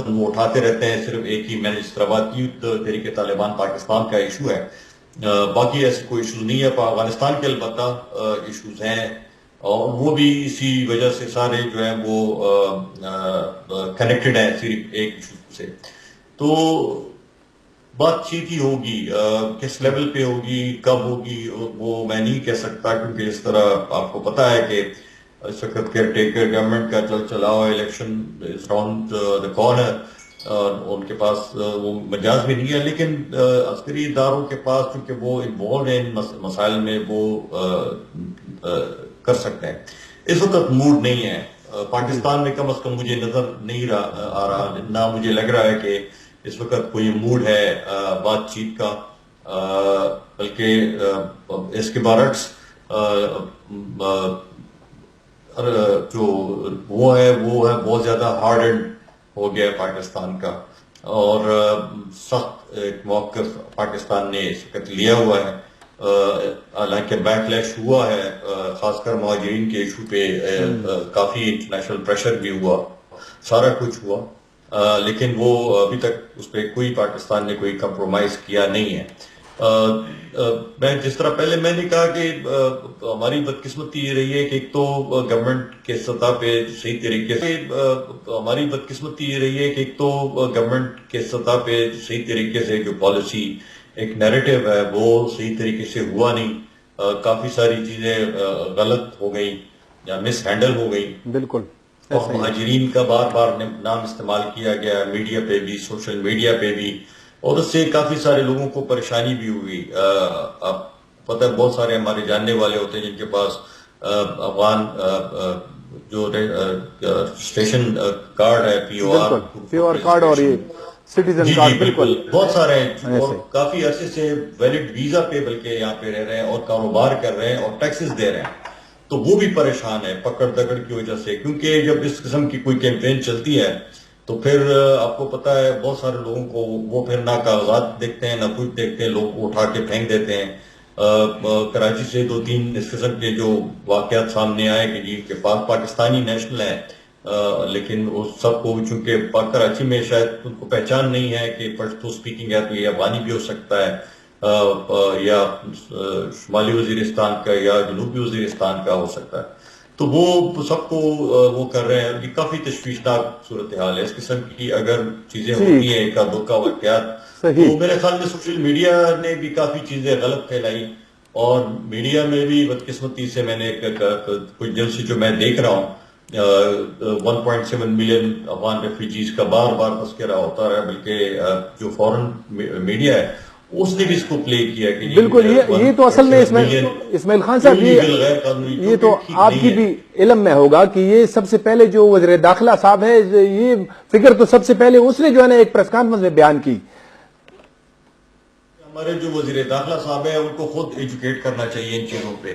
وہ اٹھاتے رہتے ہیں. صرف ایک ہی میں نے جس طرح بات کی تحریک طالبان پاکستان کا ایشو ہے، باقی ایسے کوئی ایشوز نہیں ہے. افغانستان کے البتہ ایشوز ہیں، اور وہ بھی اسی وجہ سے سارے جو ہیں وہ کنیکٹڈ ہیں صرف ایک ایشو سے. تو بات چیت ہی ہوگی، کس لیول پہ ہوگی، کب ہوگی، وہ میں نہیں کہہ سکتا، کیونکہ اس طرح آپ کو پتا ہے کہ اس وقت کیئر ٹیکر گورنمنٹ کا چلاؤ، election is round the corner, ان کے پاس وہ مجاز بھی نہیں ہے. لیکن عسکری اداروں کے پاس چونکہ وہ انوالوڈ ہیں ان مسائل میں، وہ کر سکتے ہیں. اس وقت موڈ نہیں ہے پاکستان میں، کم از کم مجھے نظر نہیں آ رہا، نہ مجھے لگ رہا ہے کہ اس وقت کوئی موڈ ہے بات چیت کا، بلکہ اس کے برعکس جو وہ ہے بہت زیادہ ہارڈ اینڈ ہو گیا ہے پاکستان کا، اور سخت ایک موقف پاکستان نے اس وقت لیا ہوا ہے. حالانکہ بیک لیش ہوا ہے، خاص کر مہاجرین کے ایشو پہ کافی انٹرنیشنل پریشر بھی ہوا، سارا کچھ ہوا، لیکن وہ ابھی تک اس پہ کوئی پاکستان نے کوئی کمپرومائز کیا نہیں ہے. میں جس طرح پہلے میں نے کہا کہ ہماری بدقسمتی یہ رہی ہے کہ ایک تو گورنمنٹ کے سطح پہ صحیح طریقے سے ہماری بدقسمتی یہ رہی ہے کہ ایک تو گورنمنٹ کے سطح پہ صحیح طریقے سے جو پالیسی ایک نیریٹو ہے وہ صحیح طریقے سے ہوا نہیں. کافی ساری چیزیں غلط ہو گئی یا مس ہینڈل ہو گئی. بالکل. اور مہاجرین کا بار بار نام استعمال کیا گیا میڈیا پہ بھی، سوشل میڈیا پہ بھی، اور اس سے کافی سارے لوگوں کو پریشانی بھی ہوئی. آپ پتہ ہے بہت سارے ہمارے جاننے والے ہوتے ہیں جن کے پاس افغان جو رجسٹریشن کارڈ ہے، پی او آر کارڈ اور یہ سٹیزن کارڈ، بالکل بہت سارے ہیں، اور کافی عرصے سے ویلڈ ویزا پہ بلکہ یہاں پہ رہ رہے ہیں اور کاروبار کر رہے ہیں اور ٹیکسز دے رہے ہیں. تو وہ بھی پریشان ہے پکڑ دکڑ کی وجہ سے، کیونکہ جب اس قسم کی کوئی کیمپین چلتی ہے تو پھر آپ کو پتا ہے بہت سارے لوگوں کو وہ پھر نہ کاغذات دیکھتے ہیں نہ کچھ دیکھتے ہیں، لوگ اٹھا کے پھینک دیتے ہیں. کراچی سے 2-3 اس قسم کے جو واقعات سامنے آئے کہ جی کے پاکستانی نیشنل ہیں، لیکن اس سب کو چونکہ کراچی میں شاید ان کو پہچان نہیں ہے کہ پشتو سپیکنگ ہے تو یہ افغانی بھی ہو سکتا ہے، یا شمالی وزیرستان کا یا جنوبی وزیرستان کا ہو سکتا ہے. تو وہ سب کو وہ کر رہے ہیں. یہ کافی تشویشناک صورتحال ہے. اس قسم کی اگر چیزیں ہوتی ہیں ایک دو کا واقعات، تو میرے خیال میں سوشل میڈیا نے بھی کافی چیزیں غلط پھیلائی، اور میڈیا میں بھی بدقسمتی سے میں نے کچھ دن سے جو میں دیکھ رہا ہوں 1.7 ملین افغان ریفیوجیز کا بار بار تذکرہ ہوتا رہا، بلکہ جو فورن میڈیا ہے اس نے بھی اس کو پلے کیا کہ بالکل. یہ تو اصل میں اسماعیل خان صاحب یہ تو آپ کی بھی علم میں ہوگا کہ یہ سب سے پہلے جو وزیر داخلہ صاحب ہے، یہ فکر تو سب سے پہلے اس نے جو ہے نا ایک پریس کانفرنس میں بیان کی. ہمارے جو وزیر داخلہ صاحب ہیں ان کو خود ایجوکیٹ کرنا چاہیے ان چیزوں پہ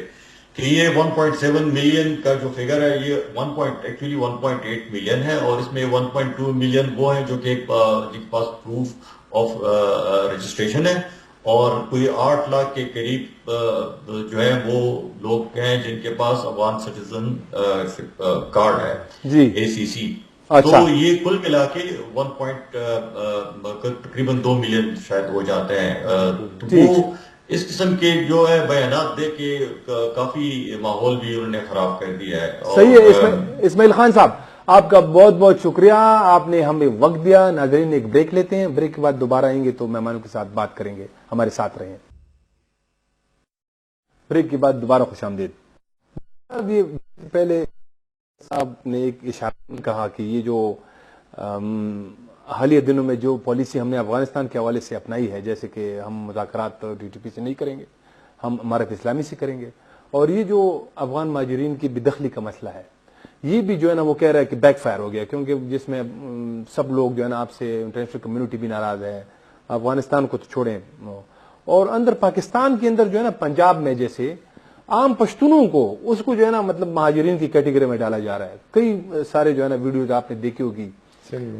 کہ یہ 1.7 ملین کا جو فگر ہے یہ 1.8 ملین ہے، اور اس میں 1.2 ملین وہ ہیں جو کہ جن کے پاس پروف آف رجسٹریشن ہے اور کوئی 8 لاکھ کے قریب جو ہے وہ لوگ ہیں جن کے پاس افغان سٹیزن کارڈ ہے جی ACC. اچھا. تو یہ کل ملا کے تقریباً 2 ملین شاید ہو جاتے ہیں. وہ اس قسم کے جو ہے بیانات دے کے کافی ماحول بھی انہوں نے خراب کر دیا ہے. صحیح ہے اسماعیل خان صاحب، آپ کا بہت بہت شکریہ، آپ نے ہمیں وقت دیا. ناظرین ایک بریک لیتے ہیں، بریک کے بعد دوبارہ آئیں گے تو مہمانوں کے ساتھ بات کریں گے. ہمارے ساتھ رہیں. بریک کے بعد دوبارہ خوش آمدید. پہلے صاحب نے ایک اشارہ کہا کہ یہ جو حالیہ دنوں میں جو پالیسی ہم نے افغانستان کے حوالے سے اپنائی ہے، جیسے کہ ہم مذاکرات TTP سے نہیں کریں گے، ہم امارت اسلامی سے کریں گے، اور یہ جو افغان مہاجرین کی بے دخلی کا مسئلہ ہے، یہ بھی جو ہے نا وہ کہہ رہا ہے کہ بیک فائر ہو گیا، کیونکہ جس میں سب لوگ جو ہے نا آپ سے انٹرنیشنل کمیونٹی بھی ناراض ہے، افغانستان کو تو چھوڑیں، اور اندر پاکستان کے اندر جو ہے نا پنجاب میں جیسے عام پشتونوں کو اس کو جو ہے نا مطلب مہاجرین کی کیٹیگری میں ڈالا جا رہا ہے. کئی سارے جو ہے نا ویڈیوز آپ نے دیکھی ہوگی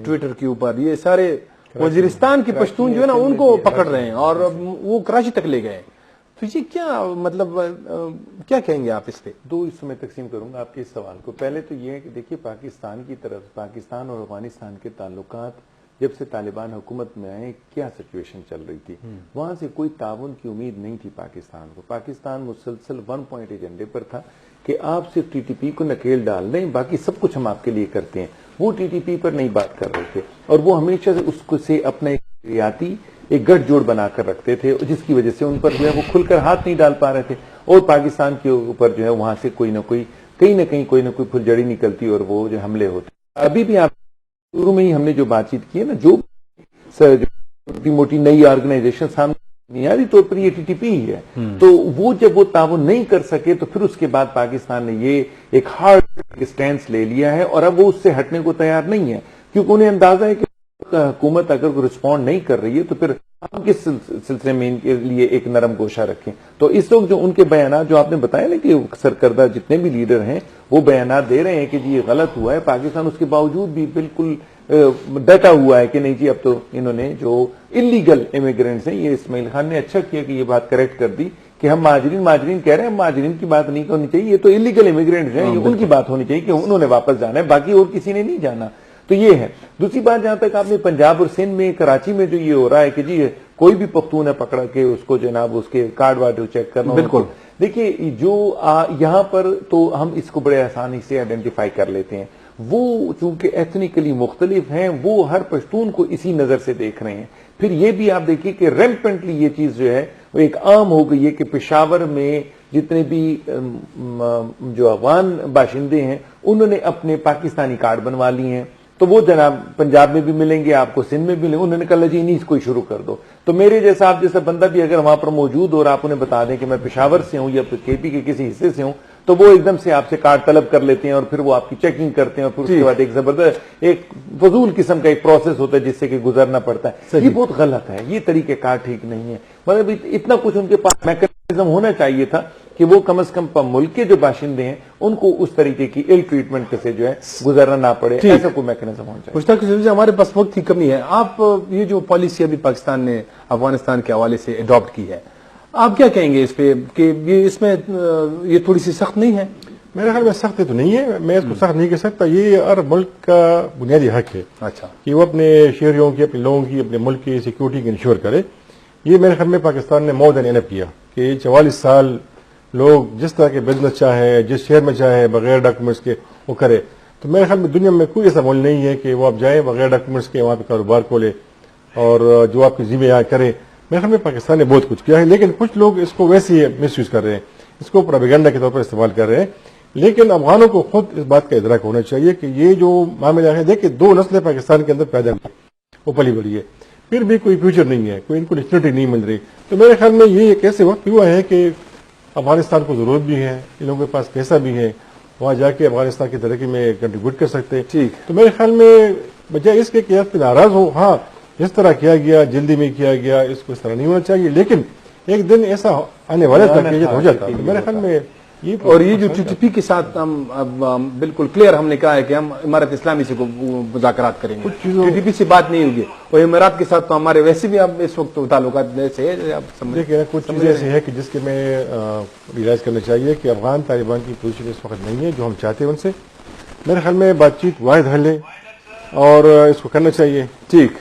ٹویٹر کے اوپر، یہ سارے وزیرستان کے پشتون جو ہے نا ان کو پکڑ رہے ہیں اور وہ کراچی تک لے گئے. تو یہ کیا مطلب کیا کہیں گے آپ اس پہ؟ 2 حصوں میں تقسیم کروں گا آپ کے اس سوال کو. پہلے تو یہ ہے کہ دیکھیے پاکستان کی طرف، پاکستان اور افغانستان کے تعلقات جب سے طالبان حکومت میں آئے کیا سچویشن چل رہی تھی، وہاں سے کوئی تعاون کی امید نہیں تھی پاکستان کو. پاکستان مسلسل 1 پوائنٹ ایجنڈے پر تھا کہ آپ صرف TTP کو نکیل ڈال دیں، باقی سب کچھ ہم آپ کے لیے کرتے ہیں. وہ TTP پر نہیں بات کر رہے تھے اور وہ ہمیشہ سے اس کو سے اپنا ایک گٹھ جوڑ بنا کر رکھتے تھے، جس کی وجہ سے ان پر جو ہے وہ کھل کر ہاتھ نہیں ڈال پا رہے تھے، اور پاکستان کے اوپر جو ہے وہاں سے کوئی نہ کوئی کہیں نہ کہیں کوئی نہ کوئی پھلجڑی نکلتی اور وہ جو حملے ہوتے. ابھی بھی آپ شروع میں ہی ہم نے جو بات چیت کی ہے نا، جو چھوٹی موٹی نئی آرگنائزیشن سامنے بنیادی طور پر یہ TTP ہی ہے. تو وہ جب وہ تعاون نہیں کر سکے تو پھر اس کے بعد پاکستان نے یہ ایک ہارڈ اسٹینس لے لیا ہے اور اب وہ اس سے ہٹنے کو تیار نہیں ہے، کیونکہ انہیں اندازہ ہے کہ حکومت اگر کوئی رسپونڈ نہیں کر رہی ہے تو پھر ہم کس سلسلے میں ان کے لیے ایک نرم گوشہ رکھیں. تو اس وقت جو ان کے بیانات جو آپ نے بتایا نا کہ سرکردہ جتنے بھی لیڈر ہیں وہ بیانات دے رہے ہیں کہ جی یہ غلط ہوا ہے، پاکستان اس کے باوجود بھی بالکل ڈٹا ہوا ہے کہ نہیں جی اب تو انہوں نے جو انلیگل امیگرینٹس ہیں، یہ اسماعیل خان نے اچھا کیا کہ یہ بات کریکٹ کر دی کہ ہم مہاجرین کہہ رہے ہیں، مہاجرین کی بات نہیں ہونی چاہیے، یہ تو انلیگل امیگرینٹس ہیں، یہ ان کی بات ہونی چاہیے کہ انہوں نے واپس جانا ہے، باقی اور کسی نے نہیں جانا. تو یہ ہے. دوسری بات جہاں تک آپ نے پنجاب اور سندھ میں کراچی میں جو یہ ہو رہا ہے کہ جی کوئی بھی پختون ہے پکڑا کے اس کو جناب اس کے کارڈ وارڈ چیک کرنا، بالکل دیکھیے جو یہاں پر تو ہم اس کو بڑے آسانی سے آئیڈینٹیفائی کر لیتے ہیں. وہ چونکہ ایتھنیکلی مختلف ہیں وہ ہر پشتون کو اسی نظر سے دیکھ رہے ہیں. پھر یہ بھی آپ دیکھیے کہ ریمپنٹلی یہ چیز جو ہے وہ ایک عام ہو گئی ہے کہ پشاور میں جتنے بھی جو افغان باشندے ہیں انہوں نے اپنے پاکستانی کارڈ بنوا لیے ہیں، تو وہ جناب پنجاب میں بھی ملیں گے آپ کو، سندھ میں بھی ملیں گے. انہوں نے کہا جی انہیں کو شروع کر دو. تو میرے جیسا آپ جیسا بندہ بھی اگر وہاں پر موجود ہو اور آپ انہیں بتا دیں کہ میں پشاور سے ہوں یا KP کے کسی حصے سے ہوں تو وہ ایک دم سے آپ سے کارڈ طلب کر لیتے ہیں اور پھر وہ آپ کی چیکنگ کرتے ہیں اور پھر اس کے بعد ایک زبردست ایک فضول قسم کا ایک پروسیس ہوتا ہے جس سے کہ گزرنا پڑتا ہے. یہ بہت غلط ہے، یہ طریقہ کار ٹھیک نہیں ہے. مطلب اتنا کچھ ان کے پاس میکینزم ہونا چاہیے تھا کہ وہ کم از کم ملک کے جو باشندے ہیں ان کو اس طریقے کی ایل ٹریٹمنٹ سے جو ہے گزرنا نہ پڑے، ایسا کوئی میکینزم ہونا چاہیے. مشتاق صاحب ہمارے پاس وقت کی کمی ہے، آپ یہ جو پالیسی ابھی پاکستان نے افغانستان کے حوالے سے اڈاپٹ کی ہے، آپ کیا کہیں گے اس پہ کہ یہ اس میں یہ تھوڑی سی سخت نہیں ہے؟ میرے خیال میں سخت تو نہیں ہے، میں اس کو سخت نہیں کہہ سکتا. یہ ہر ملک کا بنیادی حق ہے اچھا کہ وہ اپنے شہریوں کی، اپنے لوگوں کی، اپنے ملک کی سیکورٹی کی انشور کرے. یہ میرے خیال میں پاکستان نے مور دین انف کیا کہ 44 سال لوگ جس طرح کے بزنس چاہے جس شہر میں چاہے بغیر ڈاکومنٹس کے وہ کرے. تو میرے خیال میں دنیا میں کوئی ایسا ملک نہیں ہے کہ وہ آپ جائیں بغیر ڈاکومنٹس کے وہاں پہ کاروبار کھولے اور جو آپ کی ذمہ یہاں کرے. میرے خیال میں پاکستان نے بہت کچھ کیا ہے، لیکن کچھ لوگ اس کو ویسے ہی مس یوز کر رہے ہیں، اس کو پروپیگنڈا کے طور پر استعمال کر رہے ہیں. لیکن افغانوں کو خود اس بات کا ادراک ہونا چاہیے کہ یہ جو معاملہ ہے، دیکھیں 2 نسلیں پاکستان کے اندر پیدا ہوئی، وہ پلی بڑی ہے، پھر بھی کوئی فیوچر نہیں ہے، کوئی انپورچونٹی نہیں مل رہی. تو میرے خیال میں یہ ایک ایسے وقت ہوا ہے کہ افغانستان کو ضرورت بھی ہے، ان لوگوں کے پاس پیسہ بھی ہے، وہاں جا کے افغانستان کی ترقی میں کنٹریبیوٹ کر سکتے. تو میرے خیال میں بجائے اس کے کہ آپ ناراض ہو، ہاں جس طرح کیا گیا جلدی میں کیا گیا اس کو اس طرح نہیں ہونا چاہیے، لیکن ایک دن ایسا آنے والا تھا کہ ہو جاتا. میرے خیال میں اور یہ جو TTP کے ساتھ ہم اب بالکل کلیئر ہم نے کہا ہے کہ ہم امارت اسلامی سے مذاکرات کریں گے, TTP سے بات نہیں ہوگی, اور امارات کے ساتھ تو ہمارے ویسے بھی اب اس وقت تعلقات سے دیکھیں کچھ چیزیں ایسی ہے کہ جس کے میں ریلائز کرنا چاہیے کہ افغان طالبان کی پوزیشن اس وقت نہیں ہے جو ہم چاہتے ہیں ان سے. میرے خیال میں بات چیت واحد حل ہے اور اس کو کرنا چاہیے. ٹھیک,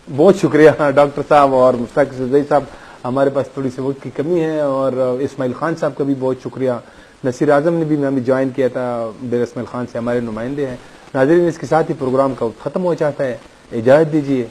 بہت شکریہ ڈاکٹر صاحب اور مشتاق زئی صاحب. ہمارے پاس تھوڑی سی وقت کی کمی ہے, اور اسماعیل خان صاحب کا بھی بہت شکریہ. نصیر اعظم نے بھی ہمیں جوائن کیا تھا, ڈیر اسماعیل خان سے ہمارے نمائندے ہیں. ناظرین, اس کے ساتھ ہی پروگرام کا ختم ہو جاتا ہے. اجازت دیجیے.